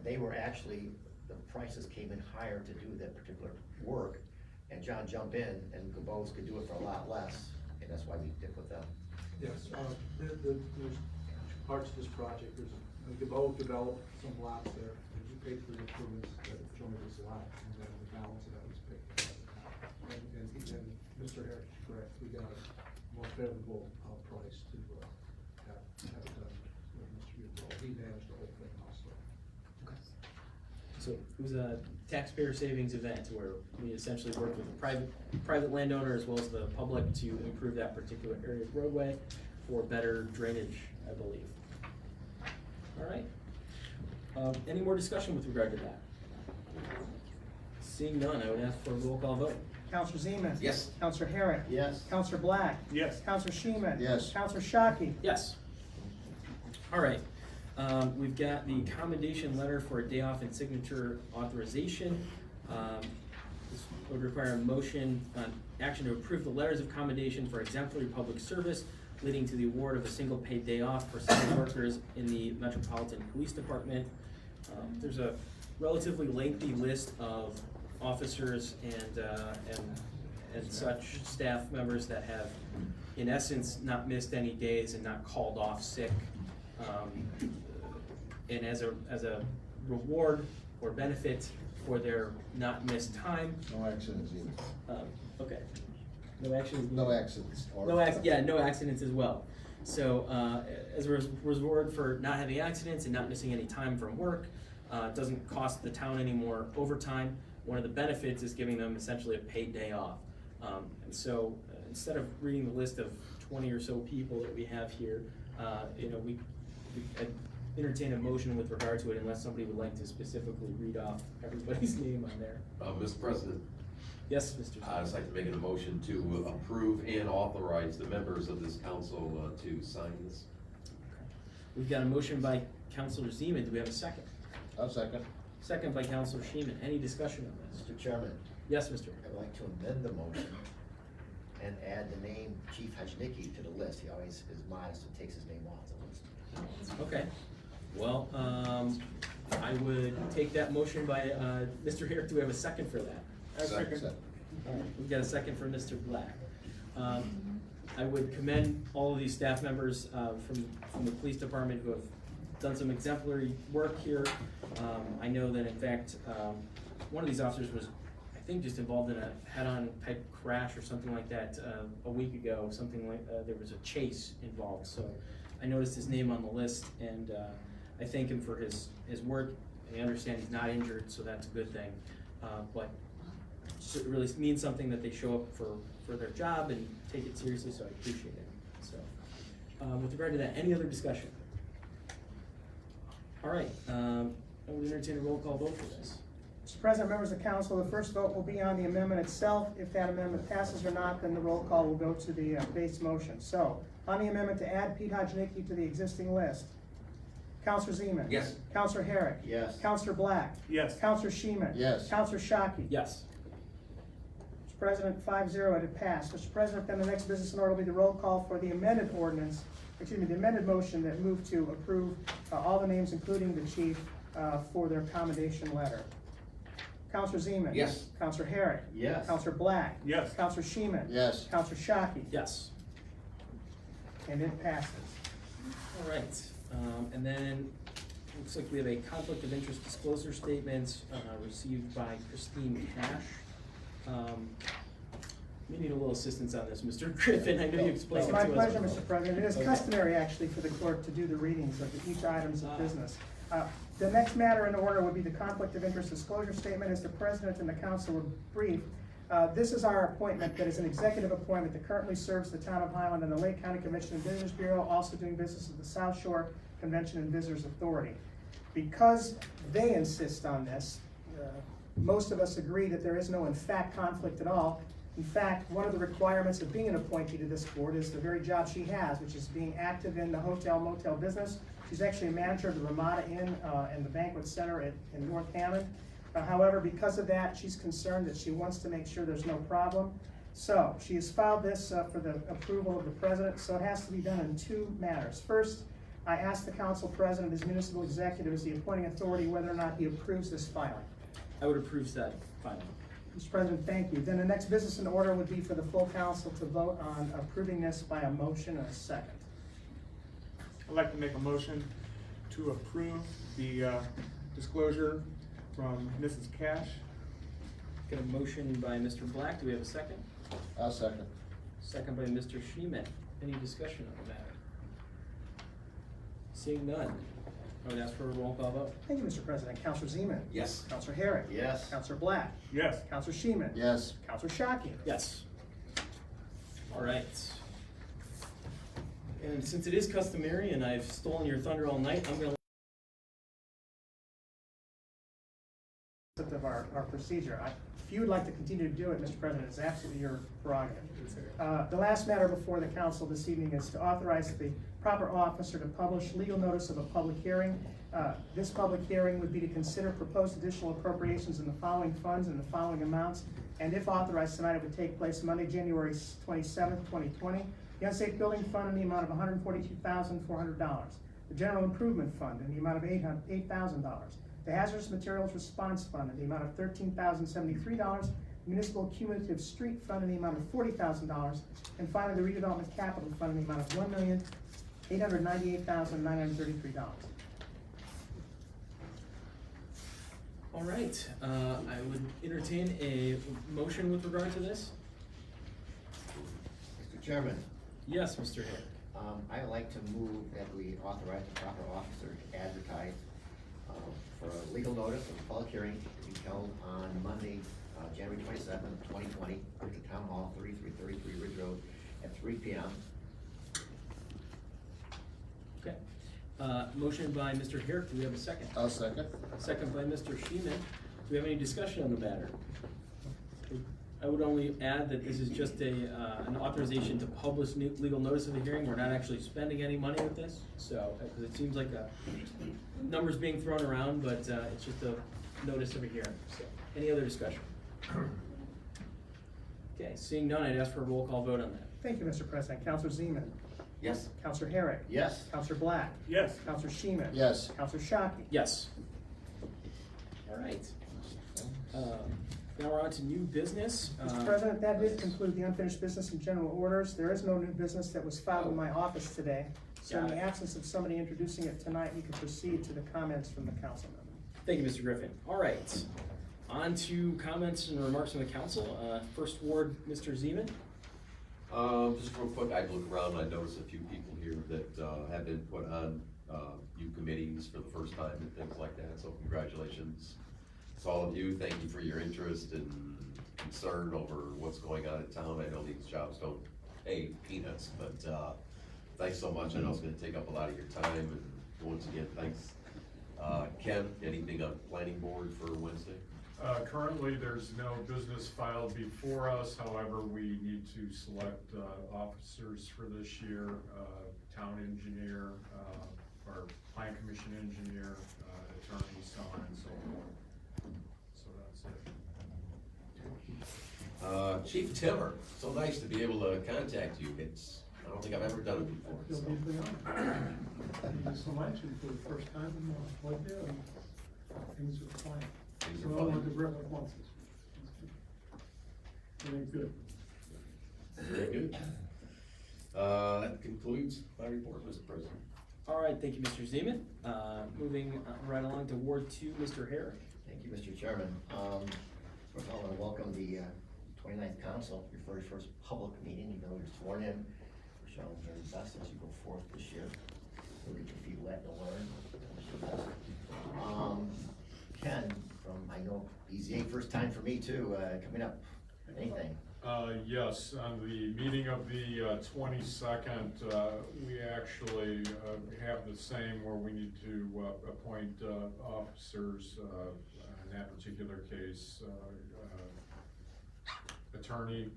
Speaker 2: they were actually, the prices came in higher to do that particular work, and John jumped in, and Gabos could do it for a lot less, and that's why we did with them.
Speaker 8: Yes, there's parts of this project, there's, Gabo developed some lots there, and we paid for the improvements that joined this lot, and then the balance of that was paid for by the town. And Mr. Herrick is correct, we got a more favorable, price to, have it done with Mr. Buford. He managed the whole thing also.
Speaker 3: So it was a taxpayer savings event where we essentially worked with a private landowner as well as the public to improve that particular area of roadway for better drainage, I believe. All right. Any more discussion with regard to that? Seeing none, I would ask for a roll call vote.
Speaker 1: Counselor Zeman.
Speaker 5: Yes.
Speaker 1: Counselor Herrick.
Speaker 2: Yes.
Speaker 1: Counselor Black.
Speaker 6: Yes.
Speaker 1: Counselor Sheeman.
Speaker 4: Yes.
Speaker 1: Counselor Shockey.
Speaker 3: Yes. All right. We've got the commendation letter for a day off and signature authorization. This would require a motion on action to approve the letters of commendation for exemplary public service leading to the award of a single paid day off for city workers in the Metropolitan Police Department. There's a relatively lengthy list of officers and such staff members that have, in essence, not missed any days and not called off sick. And as a reward or benefit for their not missed time.
Speaker 4: No accidents either.
Speaker 3: Okay. No accidents.
Speaker 4: No accidents. or-
Speaker 3: No accidents as well. So, as a reward for not having accidents and not missing any time from work, it doesn't cost the town any more overtime. One of the benefits is giving them essentially a paid day off. And so, instead of reading the list of 20 or so people that we have here, we entertain a motion with regard to it unless somebody would like to specifically read off everybody's name on there.
Speaker 5: Mr. President,
Speaker 3: Yes, Mr.
Speaker 5: I'd just like to make a motion to approve and authorize the members of this council to sign this.
Speaker 3: We've got a motion by Counselor Zeman. Do we have a second?
Speaker 4: I'll second.
Speaker 3: Second by Counselor Sheeman. Any discussion on this?
Speaker 2: Mr. Chairman,
Speaker 3: Yes, Mr.
Speaker 2: I'd like to amend the motion and add the name Chief Hajnicki to the list. He always is modest and takes his name off the list.
Speaker 3: Okay. Well, I would take that motion by Mr. Herrick. Do we have a second for that?
Speaker 6: Second.
Speaker 3: All right, we've got a second for Mr. Black. I would commend all of these staff members from the police department who have done some exemplary work here. I know that in fact, one of these officers was, I think, just involved in a head-on type crash or something like that a week ago. Something like there was a chase involved. So I noticed his name on the list, and I thank him for his work I understand he's not injured, so that's a good thing. But it really means something that they show up for their job and take it seriously, so I appreciate it. So, with regard to that, any other discussion? All right, I would entertain a roll call vote for this.
Speaker 1: Mr. President, members of council, the first vote will be on the amendment itself. If that amendment passes or not, then the roll call will go to the base motion. So, on the amendment to add Pete Hodgenicki to the existing list, Counselor Zeman.
Speaker 5: Yes.
Speaker 1: Counselor Herrick.
Speaker 2: Yes.
Speaker 1: Counselor Black.
Speaker 6: Yes.
Speaker 1: Counselor Sheeman.
Speaker 4: Yes.
Speaker 1: Counselor Shockey.
Speaker 3: Yes.
Speaker 1: Mr. President, 5-0, it had passed. Mr. President, then the next business in order will be the roll call for the amended ordinance, the amended motion that moved to approve all the names, including the chief, for their commendation letter. Counselor Zeman.
Speaker 5: Yes.
Speaker 1: Counselor Herrick.
Speaker 2: Yes.
Speaker 1: Counselor Black.
Speaker 6: Yes.
Speaker 1: Counselor Sheeman.
Speaker 4: Yes.
Speaker 1: Counselor Shockey.
Speaker 3: Yes.
Speaker 1: And it passes.
Speaker 3: All right, and then, looks like we have a conflict of interest disclosure statement, received by Christine Cash. We need a little assistance on this, Mr. Griffin, I know you explained
Speaker 1: It's
Speaker 3: it
Speaker 1: my
Speaker 3: to us.
Speaker 1: pleasure, Mr. President. It is
Speaker 3: Okay.
Speaker 1: customary, actually, for the clerk to do the readings of each items of
Speaker 3: Ah.
Speaker 1: business. The next matter in order would be the conflict of interest disclosure statement. As the President and the council were briefed, this is our appointment that is an executive appointment that currently serves the town of Highland and the Lake County Convention and Visitors Bureau, also doing business at the South Shore Convention and Visitors Authority. Because they insist on this, most of us agree that there is no in fact conflict at all. In fact, one of the requirements of being an appointee to this board is the very job she has, which is being active in the hotel motel business. She's actually a manager of the Ramada Inn and the Banquet Center in North Hammond. However, because of that, she's concerned that she wants to make sure there's no problem. So she has filed this for the approval of the president, so it has to be done in two matters. First, I asked the council president, as municipal executive, as the appointing authority, whether or not he approves this filing.
Speaker 3: I would approve that filing.
Speaker 1: Mr. President, thank you. Then the next business in order would be for the full council to vote on approving this by a motion and a second.
Speaker 6: I'd like to make a motion to approve the disclosure from Mrs. Cash.
Speaker 3: Got a motion by Mr. Black, do we have a second?
Speaker 4: I'll second.
Speaker 3: Second by Mr. Sheeman. Any discussion on the matter? Seeing none, I would ask for a roll call vote.
Speaker 1: Thank you, Mr. President. Counselor Zeman.
Speaker 5: Yes.
Speaker 1: Counselor Herrick.
Speaker 2: Yes.
Speaker 1: Counselor Black.
Speaker 6: Yes.
Speaker 1: Counselor Sheeman.
Speaker 4: Yes.
Speaker 1: Counselor Shockey.
Speaker 3: Yes. All right. And since it is customary and I've stolen your thunder all night, I'm gonna
Speaker 1: Of our procedure. If you would like to continue to do it, Mr. President, it's absolutely your prerogative. The last matter before the council this evening is to authorize the proper officer to publish legal notice of a public hearing. This public hearing would be to consider proposed additional appropriations in the following funds and the following amounts. And if authorized tonight, it would take place Monday, January 27th, 2020. The unsafe building fund in the amount of $142,400. The general improvement fund in the amount of $8,000. The hazardous materials response fund in the amount of $13,073. Municipal cumulative street fund in the amount of $40,000. And finally, the redevelopment capital fund in the amount of $1,898,933.
Speaker 3: All right, I would entertain a motion with regard to this.
Speaker 2: Mr. Chairman,
Speaker 3: Yes, Mr. Hill.
Speaker 2: I'd like to move that we authorize the proper officer to advertise for a legal notice of a public hearing to be held on Monday, January 27th, 2020, at the Town Hall, 3333 Ridge Road, at 3 p.m.
Speaker 3: Okay. Motion by Mr. Herrick, do we have a second?
Speaker 4: I'll second.
Speaker 3: Second by Mr. Sheeman. Do we have any discussion on the matter? I would only add that this is just an authorization to publish new legal notice of the hearing. We're not actually spending any money with this, so, because it seems like numbers being thrown around, but it's just a notice of a hearing. So, any other discussion? Okay, seeing none, I'd ask for a roll call vote on that.
Speaker 1: Thank you, Mr. President. Counselor Zeman.
Speaker 5: Yes.
Speaker 1: Counselor Herrick.
Speaker 2: Yes.
Speaker 1: Counselor Black.
Speaker 6: Yes.
Speaker 1: Counselor Sheeman.
Speaker 4: Yes.
Speaker 1: Counselor Shockey.
Speaker 3: Yes. All right. Now we're on to new business.
Speaker 1: Mr. President, that did conclude the unfinished business and general orders. There is no new business that was filed in my office today. So in
Speaker 3: Got
Speaker 1: the
Speaker 3: it.
Speaker 1: absence of somebody introducing it tonight, we can proceed to the comments from the council member.
Speaker 3: Thank you, Mr. Griffin. All right, on to comments and remarks from the council. First ward, Mr. Zeman.
Speaker 5: Just real quick, I looked around, I noticed a few people here that have been put on new committees for the first time and things like that, so congratulations to all of you. Thank you for your interest and concern over what's going on in town. I know these jobs don't pay peanuts, but, thanks so much. I know it's gonna take up a lot of your time, and once again, thanks. Ken, anything on planning board for Wednesday?
Speaker 7: Currently, there's no business filed before us, however, we need to select, officers for this year, town engineer, or plan commission engineer, attorney, so on and so forth. So that's it.
Speaker 5: Chief Timmer, so nice to be able to contact you. I don't think I've ever done it before,
Speaker 9: Feel
Speaker 5: so.
Speaker 9: deeply honored. Thank you so much, and for the first time in what day, things are fine.
Speaker 5: Things are
Speaker 9: Well,
Speaker 5: fine.
Speaker 9: with the breath of once. Everything's good.
Speaker 5: Very good. That concludes my report, Mr. President.
Speaker 3: All right, thank you, Mr. Zeman. Moving right along to Ward 2, Mr. Herrick.
Speaker 2: Thank you, Mr. Chairman. First of all, I want to welcome the 29th Council, your very first public meeting. You know, you're sworn in. Wish you all the very best as you go forth this year. You'll get your feet wet and learn. Wish you the best. Ken, I know BZA, first time for me too, coming up. Anything?
Speaker 7: Yes, on the meeting of the 22nd, we actually have the same where we need to appoint officers, in that particular case, attorney,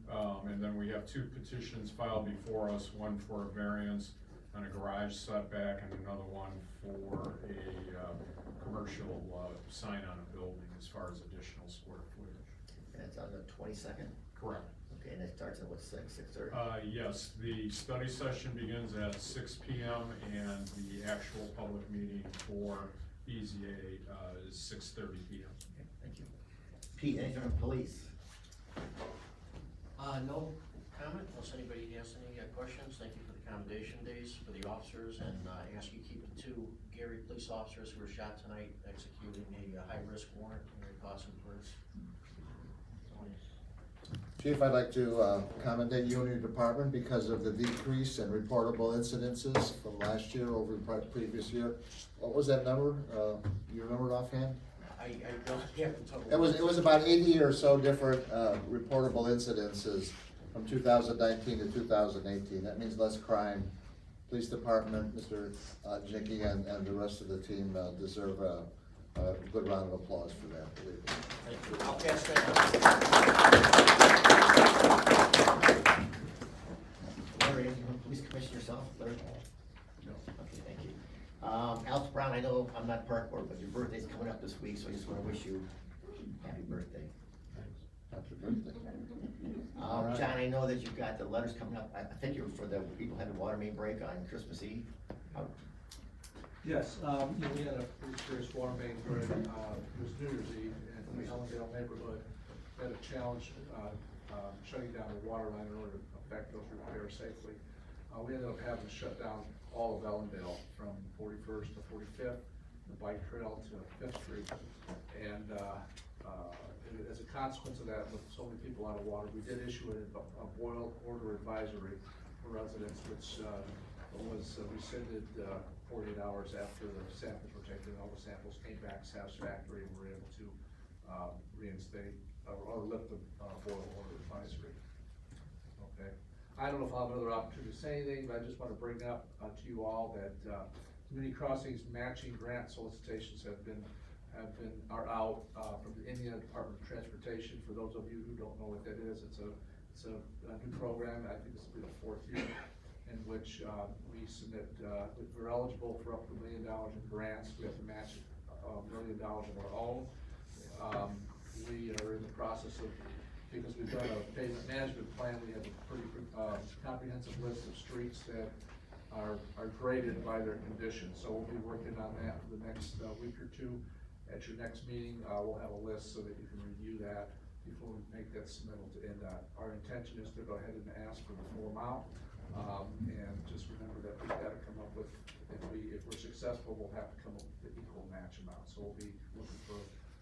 Speaker 7: and then we have 2 petitions filed before us, one for a variance on a garage setback and another one for a commercial sign on a building as far as additional square footage.
Speaker 2: And it's on the 22nd?
Speaker 7: Correct.
Speaker 2: Okay, and it starts at what, 6:30?
Speaker 7: Yes, the study session begins at 6 p.m. and the actual public meeting for BZA is 6:30 p.m.
Speaker 2: Okay, thank you. Pete, anything on police?
Speaker 10: No comment, unless anybody has any questions. Thank you for the commendation days for the officers, and ask you keep the 2 Gary police officers who were shot tonight executing a high-risk warrant in Mary Clausen Prison.
Speaker 11: Chief, I'd like to commendate you and your department because of the decrease in reportable incidences from last year over the previous year. What was that number? You remember it offhand?
Speaker 10: I don't have the total.
Speaker 11: It was about 80 or so different reportable incidences from 2019 to 2018. That means less crime. Police department, Mr. Jinky and the rest of the team deserve a good round of applause for that. Believe me.
Speaker 10: Thank you. I'll pass that on.
Speaker 2: Larry, anything from police commission yourself, Larry? No. Okay, thank you. Alex Brown, I know I'm not park board, but your birthday's coming up this week, so I just want to wish you happy birthday.
Speaker 11: Happy birthday.
Speaker 2: John, I know that you've got the letters coming up. I think you're for the people having water main break on Christmas Eve.
Speaker 8: Yes, we had a pretty serious water main break, it was New Year's Eve, in the Hellendale neighborhood. Had a challenge, shutting down the water line in order to effect those repairs safely. We ended up having to shut down all of Ellendale from 41st to 45th, the bike trail to 5th Street. And, as a consequence of that, with so many people out of water, we did issue a boil order advisory for residents, which, was rescinded 48 hours after the samples were taken. All the samples came back satisfactory, and we were able to reinstate or lift the boil order advisory. Okay, I don't know if I'll have another opportunity to say anything, but I just want to bring up to you all that community crossings matching grant solicitations are out from the Indiana Department of Transportation. For those of you who don't know what that is, it's a new program. I think this will be the 4th year in which we submit, we're eligible for up to $1 million in grants. We have to match $1 million of our own. We are in the process of, because we've done a pavement management plan, we have a pretty comprehensive list of streets that are graded by their condition. So we'll be working on that for the next week or 2. At your next meeting, we'll have a list so that you can review that before we make that submittal to NDOT. Our intention is to go ahead and ask for the full amount. And just remember that we've got to come up with, if we're successful, we'll have to come up with the equal match amount. So we'll be looking for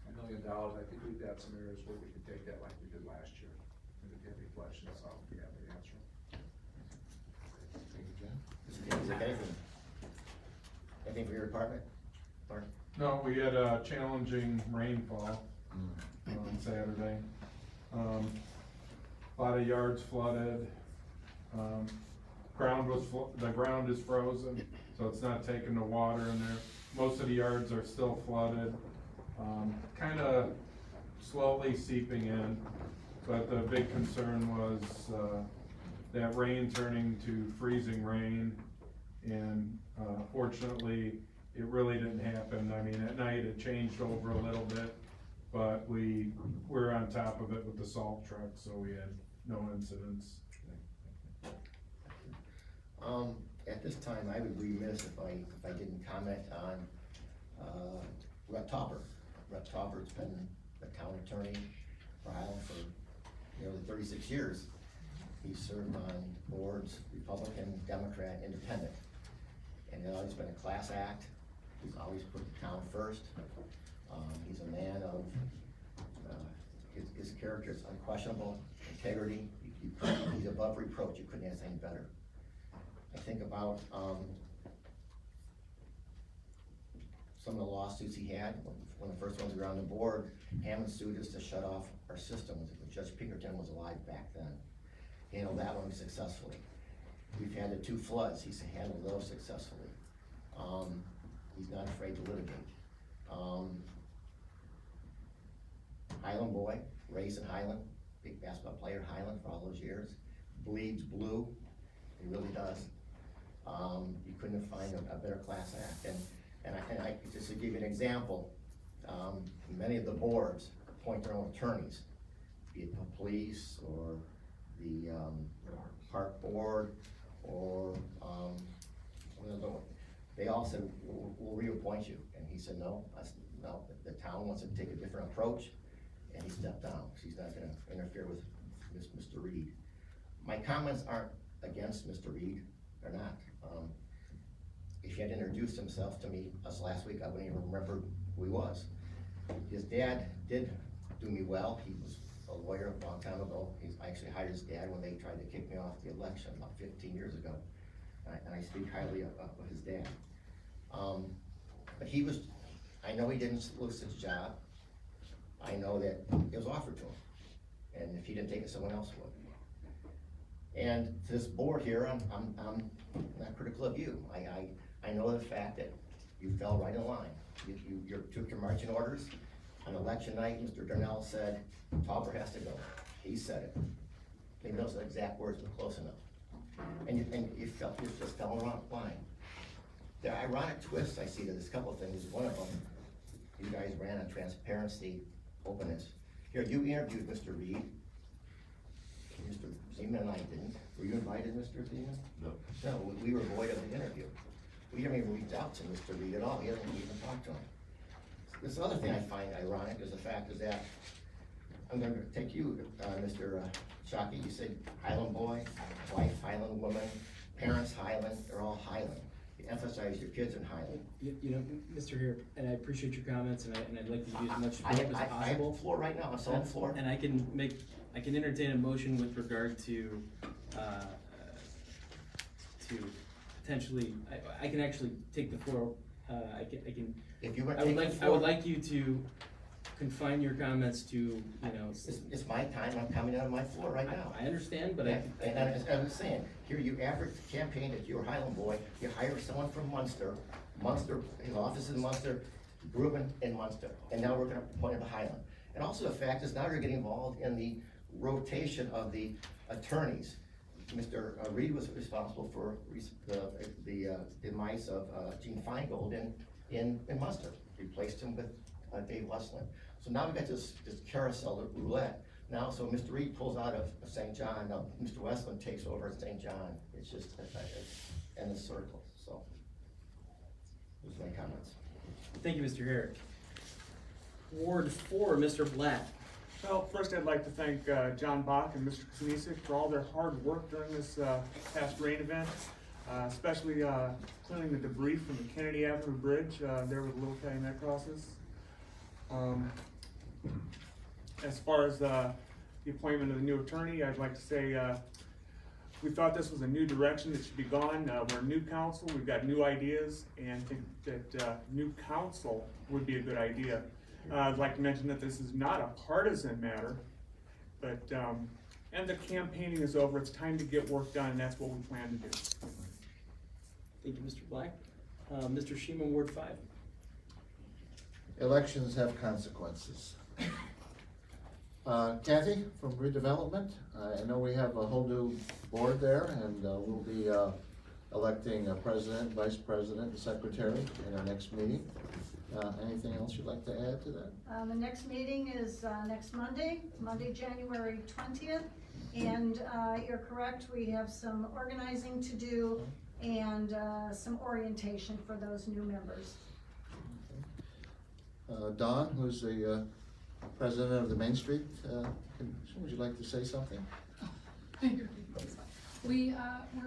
Speaker 8: $1 million. I think we've got some areas where we can take that like we did last year. And if you have any questions, I'll be happy to answer them.
Speaker 11: Thank you, John.
Speaker 2: Mr. Gaines, anything? Anything for your department? Mark?
Speaker 7: No, we had a challenging rainfall on Saturday. A lot of yards flooded. The ground is frozen, so it's not taking the water in there. Most of the yards are still flooded, kinda slowly seeping in. But the big concern was, that rain turning to freezing rain. And, fortunately, it really didn't happen. I mean, at night it changed over a little bit, but we're on top of it with the salt truck, so we had no incidents.
Speaker 2: At this time, I would be remiss if I didn't comment on, Rep Tauber. Rep Tauber's been the town attorney for Highland for nearly 36 years. He served on boards, Republican, Democrat, Independent. And it's always been a class act. He's always put the town first. He's a man of, his character is unquestionable, integrity. He's above reproach. You couldn't ask anything better. I think about, some of the lawsuits he had, when the first ones were on the board. Hammond sued us to shut off our system. Judge Pinkerton was alive back then. He handled that one successfully. We've had the 2 floods, he's handled those successfully. He's not afraid to litigate. Highland boy, raised in Highland, big basketball player in Highland for all those years. Bleeds blue, he really does. You couldn't find a better class act. And I just to give you an example, many of the boards appoint their own attorneys, be it the police or the park board or they all said, we'll reappoint you. And he said, no, the town wants to take a different approach, and he stepped down. He's not gonna interfere with Mr. Reed. My comments aren't against Mr. Reed, they're not. If he had introduced himself to me last week, I wouldn't even remember who he was. His dad did do me well. He was a lawyer a long time ago. I actually hired his dad when they tried to kick me off the election about 15 years ago. And I speak highly of his dad. But I know he didn't lose his job. I know that it was offered to him. And if he didn't take it, someone else would. And this board here, I'm not critical of you. I know the fact that you fell right in line. You took your marching orders. On election night, Mr. Darnell said, Tauber has to go. He said it. Maybe those are the exact words, but close enough. And you just fell in the wrong line. The ironic twist I see to this couple of things, one of them, you guys ran on transparency, openness. Here, you interviewed Mr. Reed. Mr. Zeman and I didn't. Were you invited, Mr. Zeman?
Speaker 5: No.
Speaker 2: No, we were void of the interview. We haven't even reached out to Mr. Reed at all. He hasn't even talked to him. This other thing I find ironic is the fact is that, I'm gonna take you, Mr. Shockey, you said Highland boy, wife Highland woman, parents Highland, they're all Highland. You emphasize your kids in Highland.
Speaker 3: You know, Mr. Hare, and I appreciate your comments, and I'd like to use as much
Speaker 2: I
Speaker 3: time as
Speaker 2: have
Speaker 3: possible.
Speaker 2: the floor right now, I'm still on the floor.
Speaker 3: And I can entertain a motion with regard to potentially, I can actually take the floor, I can.
Speaker 2: If you would
Speaker 3: I
Speaker 2: take the
Speaker 3: would
Speaker 2: floor.
Speaker 3: like you to confine your comments to, you know.
Speaker 2: It's my time, I'm coming out of my floor right now.
Speaker 3: I understand, but
Speaker 2: And as I was saying, here you average campaign that you're a Highland boy, you hire someone from Munster, his office is in Munster, grew up in Munster, and now we're gonna point him to Highland. And also the fact is now you're getting involved in the rotation of the attorneys. Mr. Reed was responsible for the demise of Gene Feingold in Munster, replaced him with Dave Westland. So now we've got this carousel roulette. Now, so Mr. Reed pulls out of St. John, now Mr. Westland takes over at St. John. It's just, it's endless circle, so. Those are my comments.
Speaker 3: Thank you, Mr. Herrick. Ward 4, Mr. Black.
Speaker 6: Well, first I'd like to thank John Bach and Mr. Kuznicek for all their hard work during this past rain event, especially clearing the debris from the Kennedy Avenue Bridge there where the Little Calumet crosses. As far as the appointment of the new attorney, I'd like to say We thought this was a new direction that should be gone. We're a new council, we've got new ideas, and think that new council would be a good idea. I'd like to mention that this is not a partisan matter, but, and the campaigning is over, it's time to get work done, and that's what we plan to do.
Speaker 3: Thank you, Mr. Black. Mr. Sheeman, Ward 5.
Speaker 11: Elections have consequences. Kathy from redevelopment, I know we have a whole new board there, and we'll be electing a president, vice president, and secretary in our next meeting. Anything else you'd like to add to that?
Speaker 12: The next meeting is next Monday, January 20th. And you're correct, we have some organizing to do and some orientation for those new members.
Speaker 11: Don, who's the president of the Main Street, would you like to say something?
Speaker 13: We're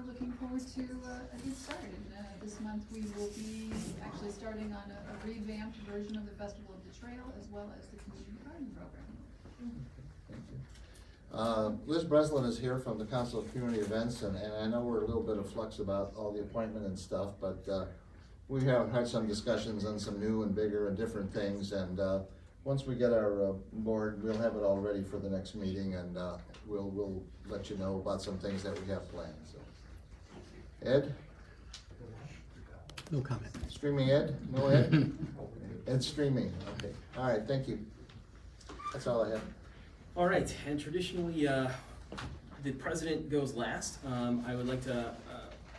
Speaker 13: looking forward to a good start. This month we will be actually starting on a revamped version of the Festival of the Trail as well as the community garden program.
Speaker 11: Thank you. Liz Breslin is here from the Council of Community Events, and I know we're a little bit of flux about all the appointment and stuff, but we have had some discussions on some new and bigger and different things, and once we get our board, we'll have it all ready for the next meeting, and we'll let you know about some things that we have planned. So, Ed?
Speaker 14: No comment.
Speaker 11: Streaming Ed? No Ed? Ed's streaming. Okay. All right. Thank you. That's all I have.
Speaker 3: All right, and traditionally, the president goes last. I would like to,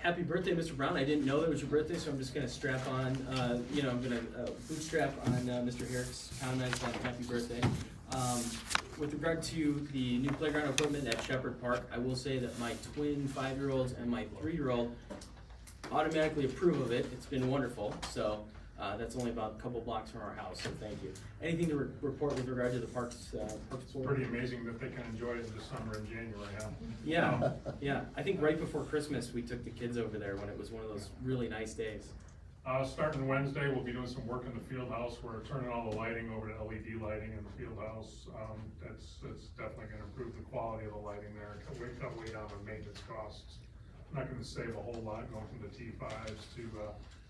Speaker 3: happy birthday, Mr. Brown. I didn't know that was your birthday, so I'm just gonna strap on, I'm gonna bootstrap on Mr. Herrick's comments on happy birthday. With regard to the new playground equipment at Shepherd Park, I will say that my twin 5-year-olds and my 3-year-old automatically approve of it. It's been wonderful, so that's only about a couple blocks from our house, so thank you. Anything to report with regard to the parks board?
Speaker 7: Pretty amazing that they can enjoy it in December and January, huh?
Speaker 3: Yeah, yeah. I think right before Christmas, we took the kids over there when it was one of those really nice days.
Speaker 7: Starting Wednesday, we'll be doing some work in the field house. We're turning all the lighting over to LED lighting in the field house. That's definitely gonna improve the quality of the lighting there, cut way down on maintenance costs. I'm not gonna save a whole lot going from the T5s to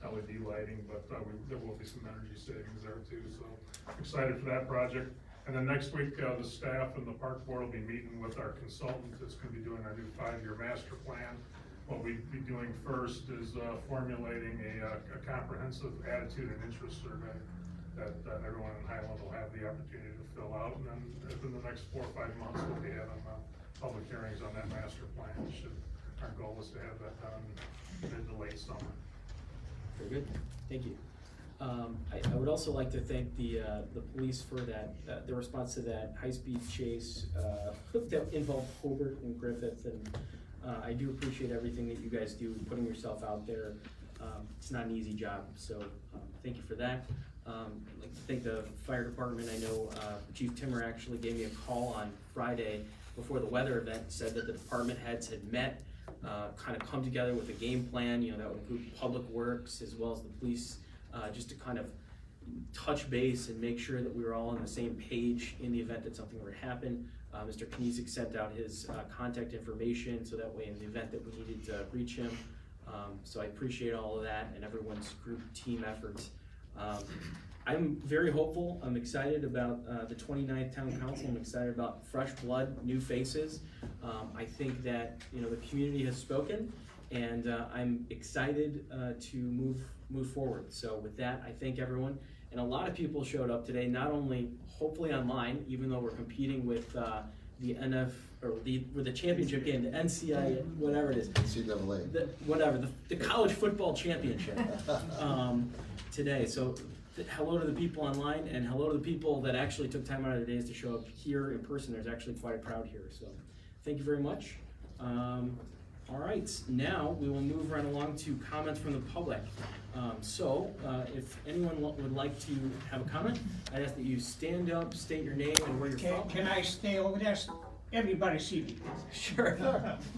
Speaker 7: LED lighting, but there will be some energy savings there too, so I'm excited for that project. And then next week, the staff and the park board will be meeting with our consultant that's gonna be doing our new 5-year master plan. What we'd be doing first is formulating a comprehensive attitude and interest survey that everyone in Highland will have the opportunity to fill out. And then within the next 4 or 5 months, we'll be having public hearings on that master plan. Our goal is to have that done mid to late summer.
Speaker 3: Very good, thank you. I would also like to thank the police for that, the response to that high-speed chase that involved Hobart and Griffith, and I do appreciate everything that you guys do, putting yourself out there. It's not an easy job, so thank you for that. I'd like to thank the fire department. I know Chief Timmer actually gave me a call on Friday before the weather event, said that the department heads had met, kind of come together with a game plan, that would include public works as well as the police, just to kind of touch base and make sure that we were all on the same page in the event that something were to happen. Mr. Kniezek sent out his contact information, so that way in the event that we needed to reach him. So I appreciate all of that and everyone's group team efforts. I'm very hopeful. I'm excited about the 29th Town Council. I'm excited about fresh blood, new faces. I think that the community has spoken, and I'm excited to move forward. So with that, I thank everyone. And a lot of people showed up today, not only hopefully online, even though we're competing with the NF or the championship game, the NCAA, whatever it is.
Speaker 11: NCAA.
Speaker 3: The college football championship today. So hello to the people online, and hello to the people that actually took time out of their days to show up here in person. There's actually quite a crowd here. So thank you very much. All right, now we will move right along to comments from the public. If anyone would like to have a comment, I'd ask that you stand up, state your name and where you're from.
Speaker 15: Can I stay over there so everybody see me?
Speaker 3: Sure,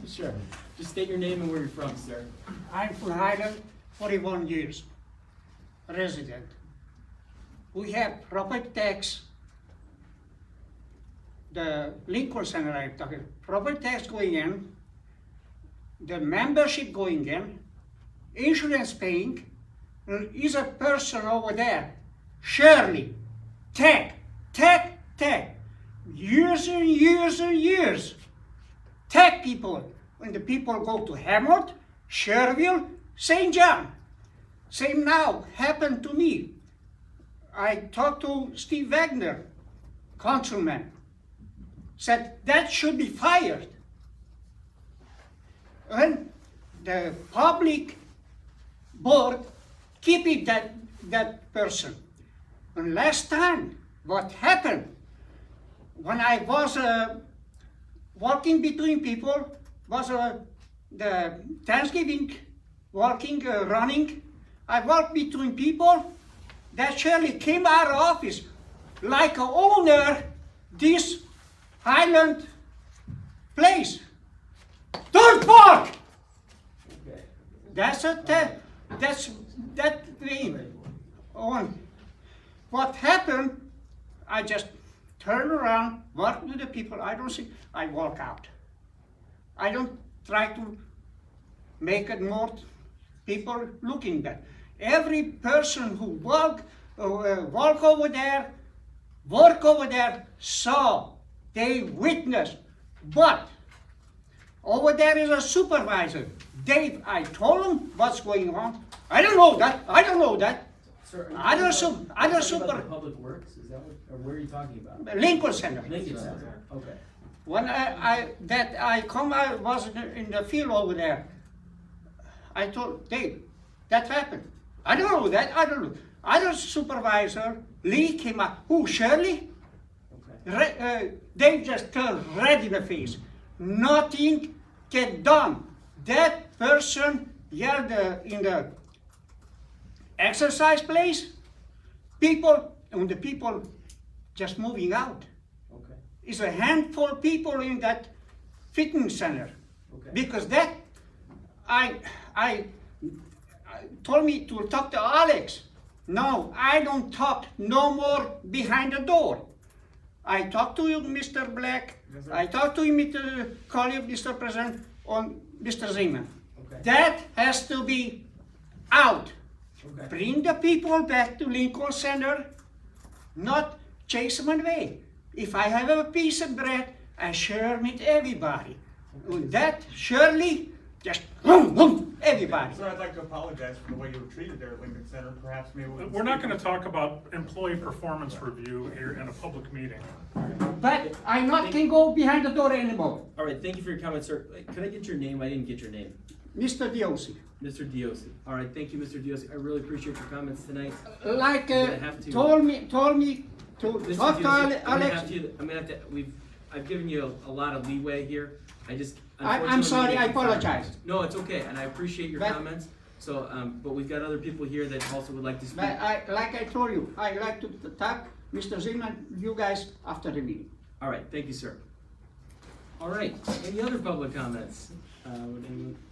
Speaker 3: sure. Just state your name and where you're from, sir.
Speaker 15: I'm from Highland, 41 years, resident. We have property tax, the Lincoln Center I'm talking, property tax going in, the membership going in, insurance paying, and is a person over there, Shirley, tech, years and years and years. Tech people, when the people go to Hamlet, Sherville, St. John. Same now happened to me. I talked to Steve Wagner, councilman, said that should be fired. And the public board keeping that person. And last time, what happened, when I was walking between people, was the Thanksgiving, walking, running, I walked between people, that Shirley came out of office like a owner this Highland place. Don't bark! That's that thing. On what happened, I just turn around, walk to the people, I don't see, I walk out. I don't try to make it more people looking bad. Every person who walk over there, work over there, saw, they witnessed. But over there is a supervisor, Dave. I told him what's going on. I don't know that.
Speaker 3: Sir,
Speaker 15: Other
Speaker 3: about
Speaker 15: super
Speaker 3: the Public Works, is that what, or where are you talking about?
Speaker 15: Lincoln Center.
Speaker 3: Lincoln Center, okay.
Speaker 15: When I was in the field over there, I told Dave, that happened. I don't know that, I don't know. Other supervisor, Lee came up, who, Shirley?
Speaker 3: Okay.
Speaker 15: They just turned red in the face. Nothing get done. That person yelled in the exercise place, people just moving out.
Speaker 3: Okay.
Speaker 15: It's a handful of people in that fitness center.
Speaker 3: Okay.
Speaker 15: Because that, I told me to talk to Alex. No, I don't talk no more behind the door. I talked to you, Mr. Black.
Speaker 6: Yes, sir.
Speaker 15: I talked to you, Mr. colleague, Mr. President, on Mr. Zeman.
Speaker 3: Okay.
Speaker 15: That has to be out.
Speaker 3: Okay.
Speaker 15: Bring the people back to Lincoln Center, not chase them away. If I have a piece of bread, I share with everybody. With that, Shirley, just everybody.
Speaker 6: Sir, I'd like to apologize for the way you were treated there at Lincoln Center. Perhaps maybe we
Speaker 9: We're not gonna talk about employee performance review here in a public meeting.
Speaker 15: But I not can go behind the door anymore.
Speaker 3: All right, thank you for your comments, sir. Could I get your name? I didn't get your name.
Speaker 15: Mr. Diosi.
Speaker 3: Mr. Diosi. All right, thank you, Mr. Diosi. I really appreciate your comments tonight.
Speaker 15: Like
Speaker 3: I'm gonna have to-
Speaker 15: told me to
Speaker 3: Mr.
Speaker 15: talk to
Speaker 3: Diosi,
Speaker 15: Alex.
Speaker 3: I'm gonna have to, I've given you a lot of leeway here.
Speaker 15: I'm sorry, I apologize.
Speaker 3: No, it's okay, and I appreciate your
Speaker 15: But-
Speaker 3: comments. So, but we've got other people here that also would like to speak.
Speaker 15: But like I told you, I like to talk, Mr. Zeman, you guys after the meeting.
Speaker 3: All right, thank you, sir. All right, any other public comments?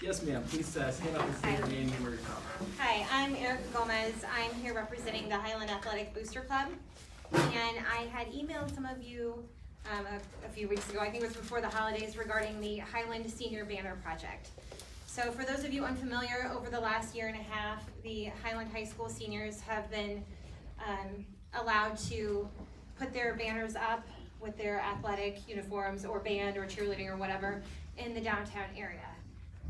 Speaker 3: Yes, ma'am, please stand up and say your name and where you're from.
Speaker 16: Hi, I'm Erica Gomez. I'm here representing the Highland Athletic Booster Club. And I had emailed some of you a few weeks ago, I think it was before the holidays, regarding the Highland Senior Banner Project. So for those of you unfamiliar, over the last year and a half, the Highland High School seniors have been allowed to put their banners up with their athletic uniforms or band or cheerleading or whatever in the downtown area.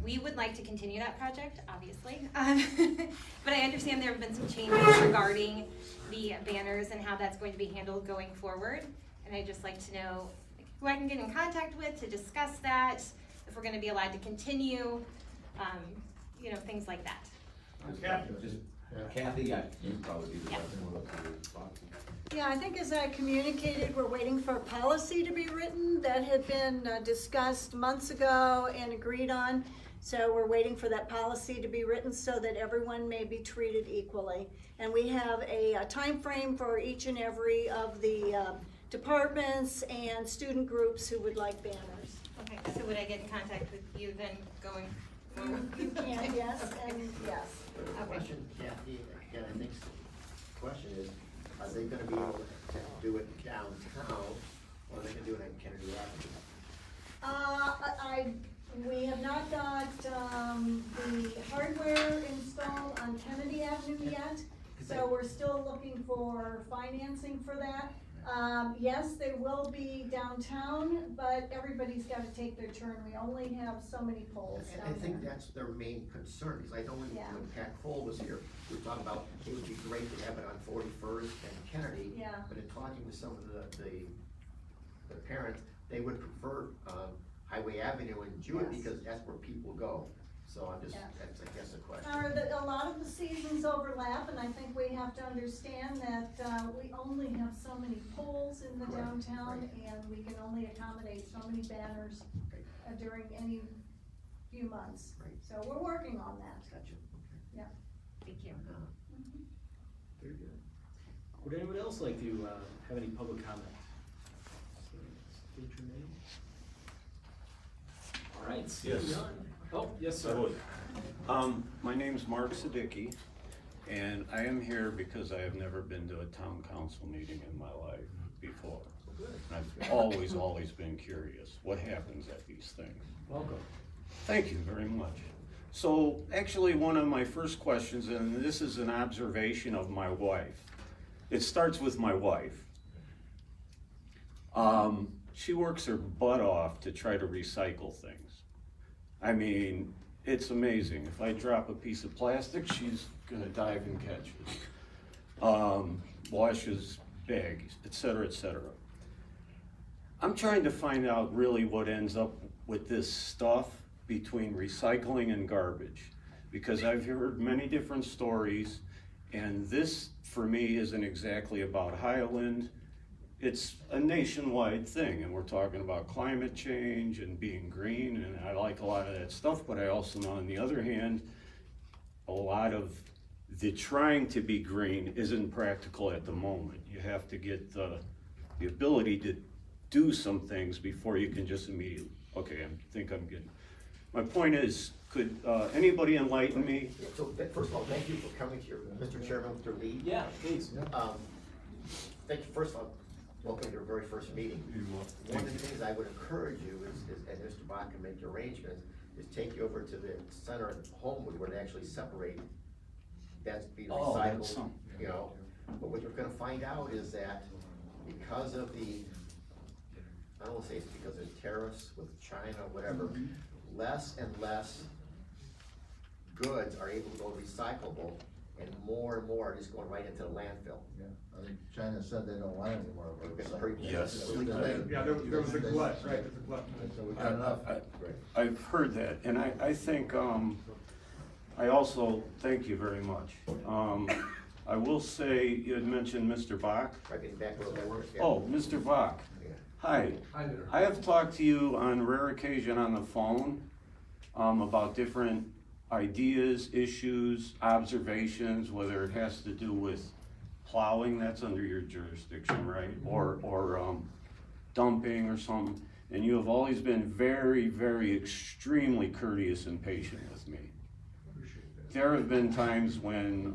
Speaker 16: We would like to continue that project, obviously, but I understand there have been some changes regarding the banners and how that's going to be handled going forward. And I'd just like to know who I can get in contact with to discuss that, if we're gonna be allowed to continue, things like that.
Speaker 5: Kathy, you'd probably be the best one to talk to.
Speaker 12: Yeah, I think as I communicated, we're waiting for a policy to be written that had been discussed months ago and agreed on. So we're waiting for that policy to be written so that everyone may be treated equally. And we have a time frame for each and every of the departments and student groups who would like banners.
Speaker 16: Okay, so would I get in contact with you then going forward?
Speaker 12: You can, yes, and yes.
Speaker 2: The question, Kathy, again, I think the question is, are they gonna be able to do it downtown, or are they gonna do it in Kennedy Avenue?
Speaker 12: We have not got, the hardware installed on Kennedy Avenue yet, so we're still looking for financing for that. Yes, they will be downtown, but everybody's gotta take their turn, we only have so many poles
Speaker 2: And
Speaker 12: down
Speaker 2: I think
Speaker 12: there.
Speaker 2: that's their main concern, because I know when
Speaker 12: Yeah.
Speaker 2: Pat Cole was here, we were talking about, it would be great to have it on 41st and Kennedy.
Speaker 12: Yeah.
Speaker 2: But in talking with some of the parents, they would prefer, Highway Avenue and Jewett,
Speaker 12: Yes.
Speaker 2: because that's where people go. So I'm just,
Speaker 12: Yeah.
Speaker 2: that's, I guess, a question.
Speaker 12: A lot of the seasons overlap, and I think we have to understand that, we only have so many poles in the
Speaker 2: Correct,
Speaker 12: downtown,
Speaker 2: right.
Speaker 12: and we can only accommodate so many banners
Speaker 2: Right.
Speaker 12: during any few months.
Speaker 2: Right.
Speaker 12: So we're working on that.
Speaker 2: Gotcha, okay.
Speaker 12: Yeah.
Speaker 16: Thank you.
Speaker 3: Very good. Would anyone else like to, have any public comment? State your name. All right, seeing
Speaker 17: Yes.
Speaker 3: none. Oh, yes,
Speaker 17: I
Speaker 3: sir.
Speaker 17: would. My name's Mark Siddiqui, and I am here because I have never been to a town council meeting in my life before. I've always been curious, what happens at these things?
Speaker 3: Welcome.
Speaker 17: Thank you very much. So, actually, one of my first questions, and this is an observation of my wife. It starts with my wife. She works her butt off to try to recycle things. I mean, it's amazing. If I drop a piece of plastic, she's gonna dive and catch it. Washes bags, et cetera, et cetera. I'm trying to find out really what ends up with this stuff between recycling and garbage, because I've heard many different stories, and this, for me, isn't exactly about Highland. It's a nationwide thing, and we're talking about climate change and being green, and I like a lot of that stuff, but I also know, on the other hand, a lot of the trying to be green isn't practical at the moment. You have to get the ability to do some things before you can just immediately, okay, I think I'm getting. My point is, could anybody enlighten me?
Speaker 2: Yeah, so, first of all, thank you for coming to your, Mr. Chairman, Mr. Lee.
Speaker 3: Yeah, please.
Speaker 2: Thank you, first of all, welcome to your very first meeting. One of the things I would encourage you is, and Mr. Bach can make arrangements, is take you over to the center in Homewood where they actually separate, that's being
Speaker 17: Oh,
Speaker 2: recycled,
Speaker 17: that's some-
Speaker 2: you know. But what you're gonna find out is that because of the, I don't wanna say it's because of tariffs with China, whatever, less and less goods are able to go recyclable, and more are just going right into the landfill.
Speaker 11: Yeah, I think China said they don't want any more of it.
Speaker 2: That's pretty-
Speaker 17: Yes.
Speaker 6: Yeah, there was a glut, right, there's a glut.
Speaker 11: So we got enough.
Speaker 17: I've heard that, and I think, I also, thank you very much. I will say, you had mentioned Mr. Bach.
Speaker 2: Right, getting back where that works, yeah.
Speaker 17: Oh, Mr. Bach,
Speaker 2: Yeah.
Speaker 17: hi.
Speaker 8: Hi there.
Speaker 17: I have talked to you on rare occasion on the phone, about different ideas, issues, observations, whether it has to do with plowing, that's under your jurisdiction, right? Or dumping or something, and you have always been very, very extremely courteous and patient with me.
Speaker 8: Appreciate that.
Speaker 17: There have been times when,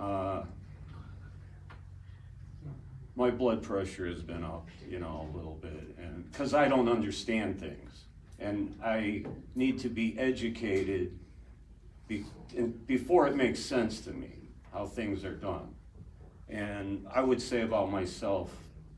Speaker 17: my blood pressure has been up, a little bit, and, cause I don't understand things. And I need to be educated before it makes sense to me, how things are done. And I would say about myself,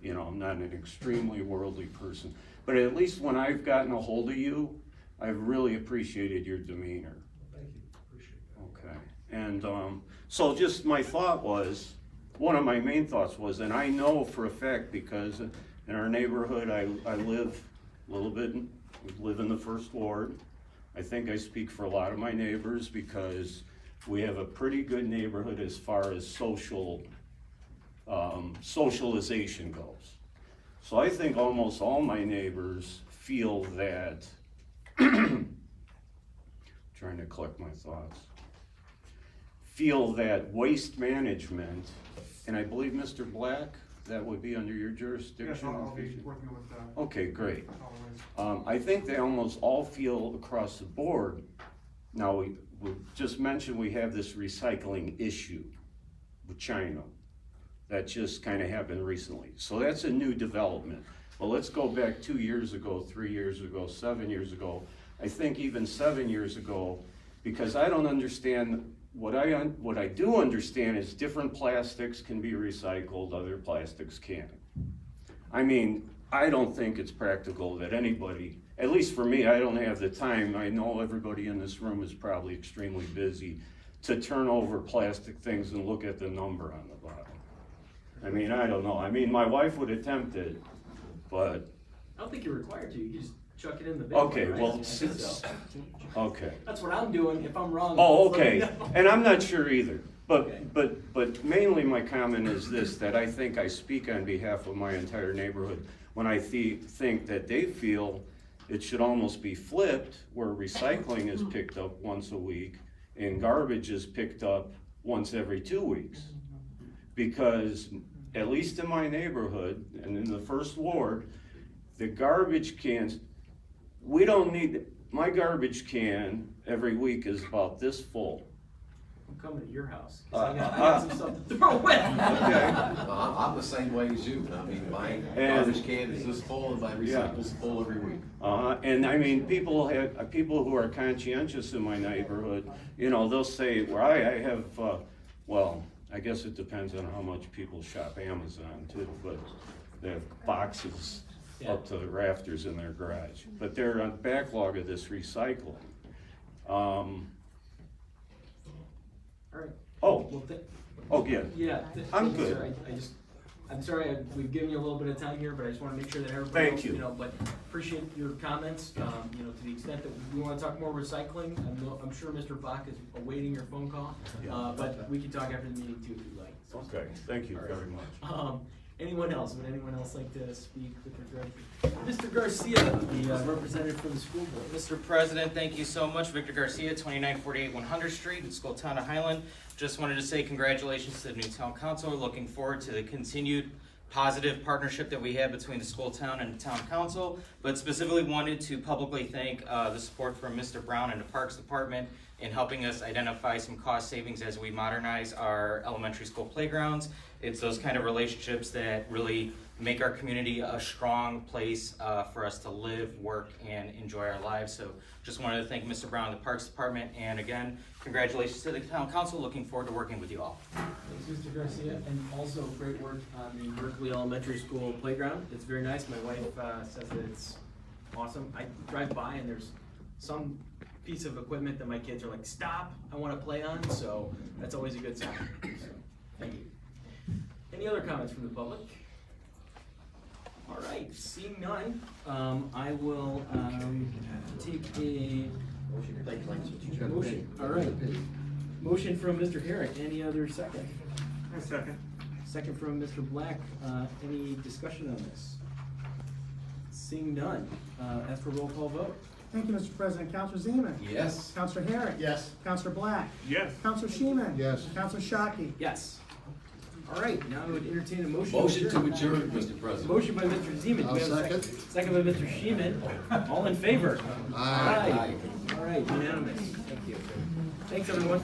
Speaker 17: I'm not an extremely worldly person, but at least when I've gotten a hold of you, I've really appreciated your demeanor.
Speaker 8: Thank you, appreciate that.
Speaker 17: Okay, and so just my thought was, one of my main thoughts was, and I know for a fact because in our neighborhood, I live a little bit, we live in the first ward. I think I speak for a lot of my neighbors because we have a pretty good neighborhood as far as socialization goes. So I think almost all my neighbors feel that, trying to collect my thoughts, feel that waste management, and I believe Mr. Black, that would be under your jurisdiction?
Speaker 6: Yes, I'll be working with,
Speaker 17: Okay, great.
Speaker 6: solid waste.
Speaker 17: I think they almost all feel across the board. Now, we just mentioned we have this recycling issue with China. That just kind of happened recently. So that's a new development. Well, let's go back 2 years ago, 3 years ago, 7 years ago. I think even 7 years ago, because I don't understand, what I do understand is different plastics can be recycled, other plastics can't. I mean, I don't think it's practical that anybody, at least for me, I don't have the time, I know everybody in this room is probably extremely busy, to turn over plastic things and look at the number on the bottom. I mean, I don't know, I mean, my wife would attempt it, but.
Speaker 3: I don't think you're required to, you just chuck it in the bin.
Speaker 17: Okay,
Speaker 3: right?
Speaker 17: well,
Speaker 3: I think so.
Speaker 17: Okay.
Speaker 3: That's what I'm doing, if I'm wrong.
Speaker 17: Oh,
Speaker 3: just let me
Speaker 17: okay,
Speaker 3: know.
Speaker 17: and I'm not sure either,
Speaker 3: Okay.
Speaker 17: but mainly my comment is this, that I think I speak on behalf of my entire neighborhood when I think that they feel it should almost be flipped, where recycling is picked up once a week and garbage is picked up once every 2 weeks. Because, at least in my neighborhood, and in the first ward, the garbage cans, we don't need, my garbage can every week is about this full.
Speaker 3: I'm coming to your house, 'cause I got some stuff to throw away.
Speaker 5: I'm the same way as you. I mean, my garbage can is this full and my recycle's full every week.
Speaker 17: And I mean, people who are conscientious in my neighborhood, you know, they'll say, well, I have, well, I guess it depends on how much people shop Amazon too, but they have boxes up to the rafters in their garage. But they're on backlog of this recycling.
Speaker 3: All right.
Speaker 17: Oh,
Speaker 3: Well,
Speaker 17: yeah.
Speaker 3: Yeah.
Speaker 17: I'm
Speaker 3: thank you,
Speaker 17: good.
Speaker 3: sir. I'm sorry, we've given you a little bit of time here, but I just wanna make sure that everybody
Speaker 17: Thank
Speaker 3: else,
Speaker 17: you.
Speaker 3: you know, but appreciate your comments, you know, to the extent that we wanna talk more recycling, I'm sure Mr. Bach is awaiting your phone call, but we can talk after the meeting too, if you'd like.
Speaker 17: Okay, thank you very much.
Speaker 3: Anyone else, would anyone else like to speak with regard to, Mr. Garcia, the representative from the school board?
Speaker 18: Mr. President, thank you so much. Victor Garcia, 2948 100th Street, in School Town of Highland. Just wanted to say congratulations to the new town council. Looking forward to the continued positive partnership that we have between the school town and the town council, but specifically wanted to publicly thank the support from Mr. Brown and the Parks Department in helping us identify some cost savings as we modernize our elementary school playgrounds. It's those kind of relationships that really make our community a strong place for us to live, work, and enjoy our lives. So just wanted to thank Mr. Brown and the Parks Department, and again, congratulations to the town council. Looking forward to working with you all.
Speaker 3: Thanks, Mr. Garcia, and also great work on the Berkeley Elementary School playground. It's very nice. My wife says that it's awesome. I drive by and there's some piece of equipment that my kids are like, stop, I want to play on, so that's always a good sign. So, thank you. Any other comments from the public? All right, seeing none, I will take a motion. All right. Motion from Mr. Herrick. Any other second?
Speaker 6: A second.
Speaker 3: Second from Mr. Black. Any discussion on this? Seeing none, ask for roll call vote.
Speaker 1: Thank you, Mr. President. Counselor Zeman?
Speaker 5: Yes.
Speaker 1: Counselor Herrick?
Speaker 11: Yes.
Speaker 1: Counselor Black?
Speaker 6: Yes.
Speaker 1: Counselor Sheeman?
Speaker 11: Yes.
Speaker 1: Counselor Shockey?
Speaker 3: Yes. All right, now I would entertain a motion.
Speaker 5: Motion to adjourn, Mr. President.
Speaker 3: Motion by Mr. Zeman. Do we have a
Speaker 11: I'll second.
Speaker 3: Second by Mr. Sheeman. All in favor?
Speaker 11: Aye.
Speaker 3: All right, unanimous. Thank you. Thanks, everyone.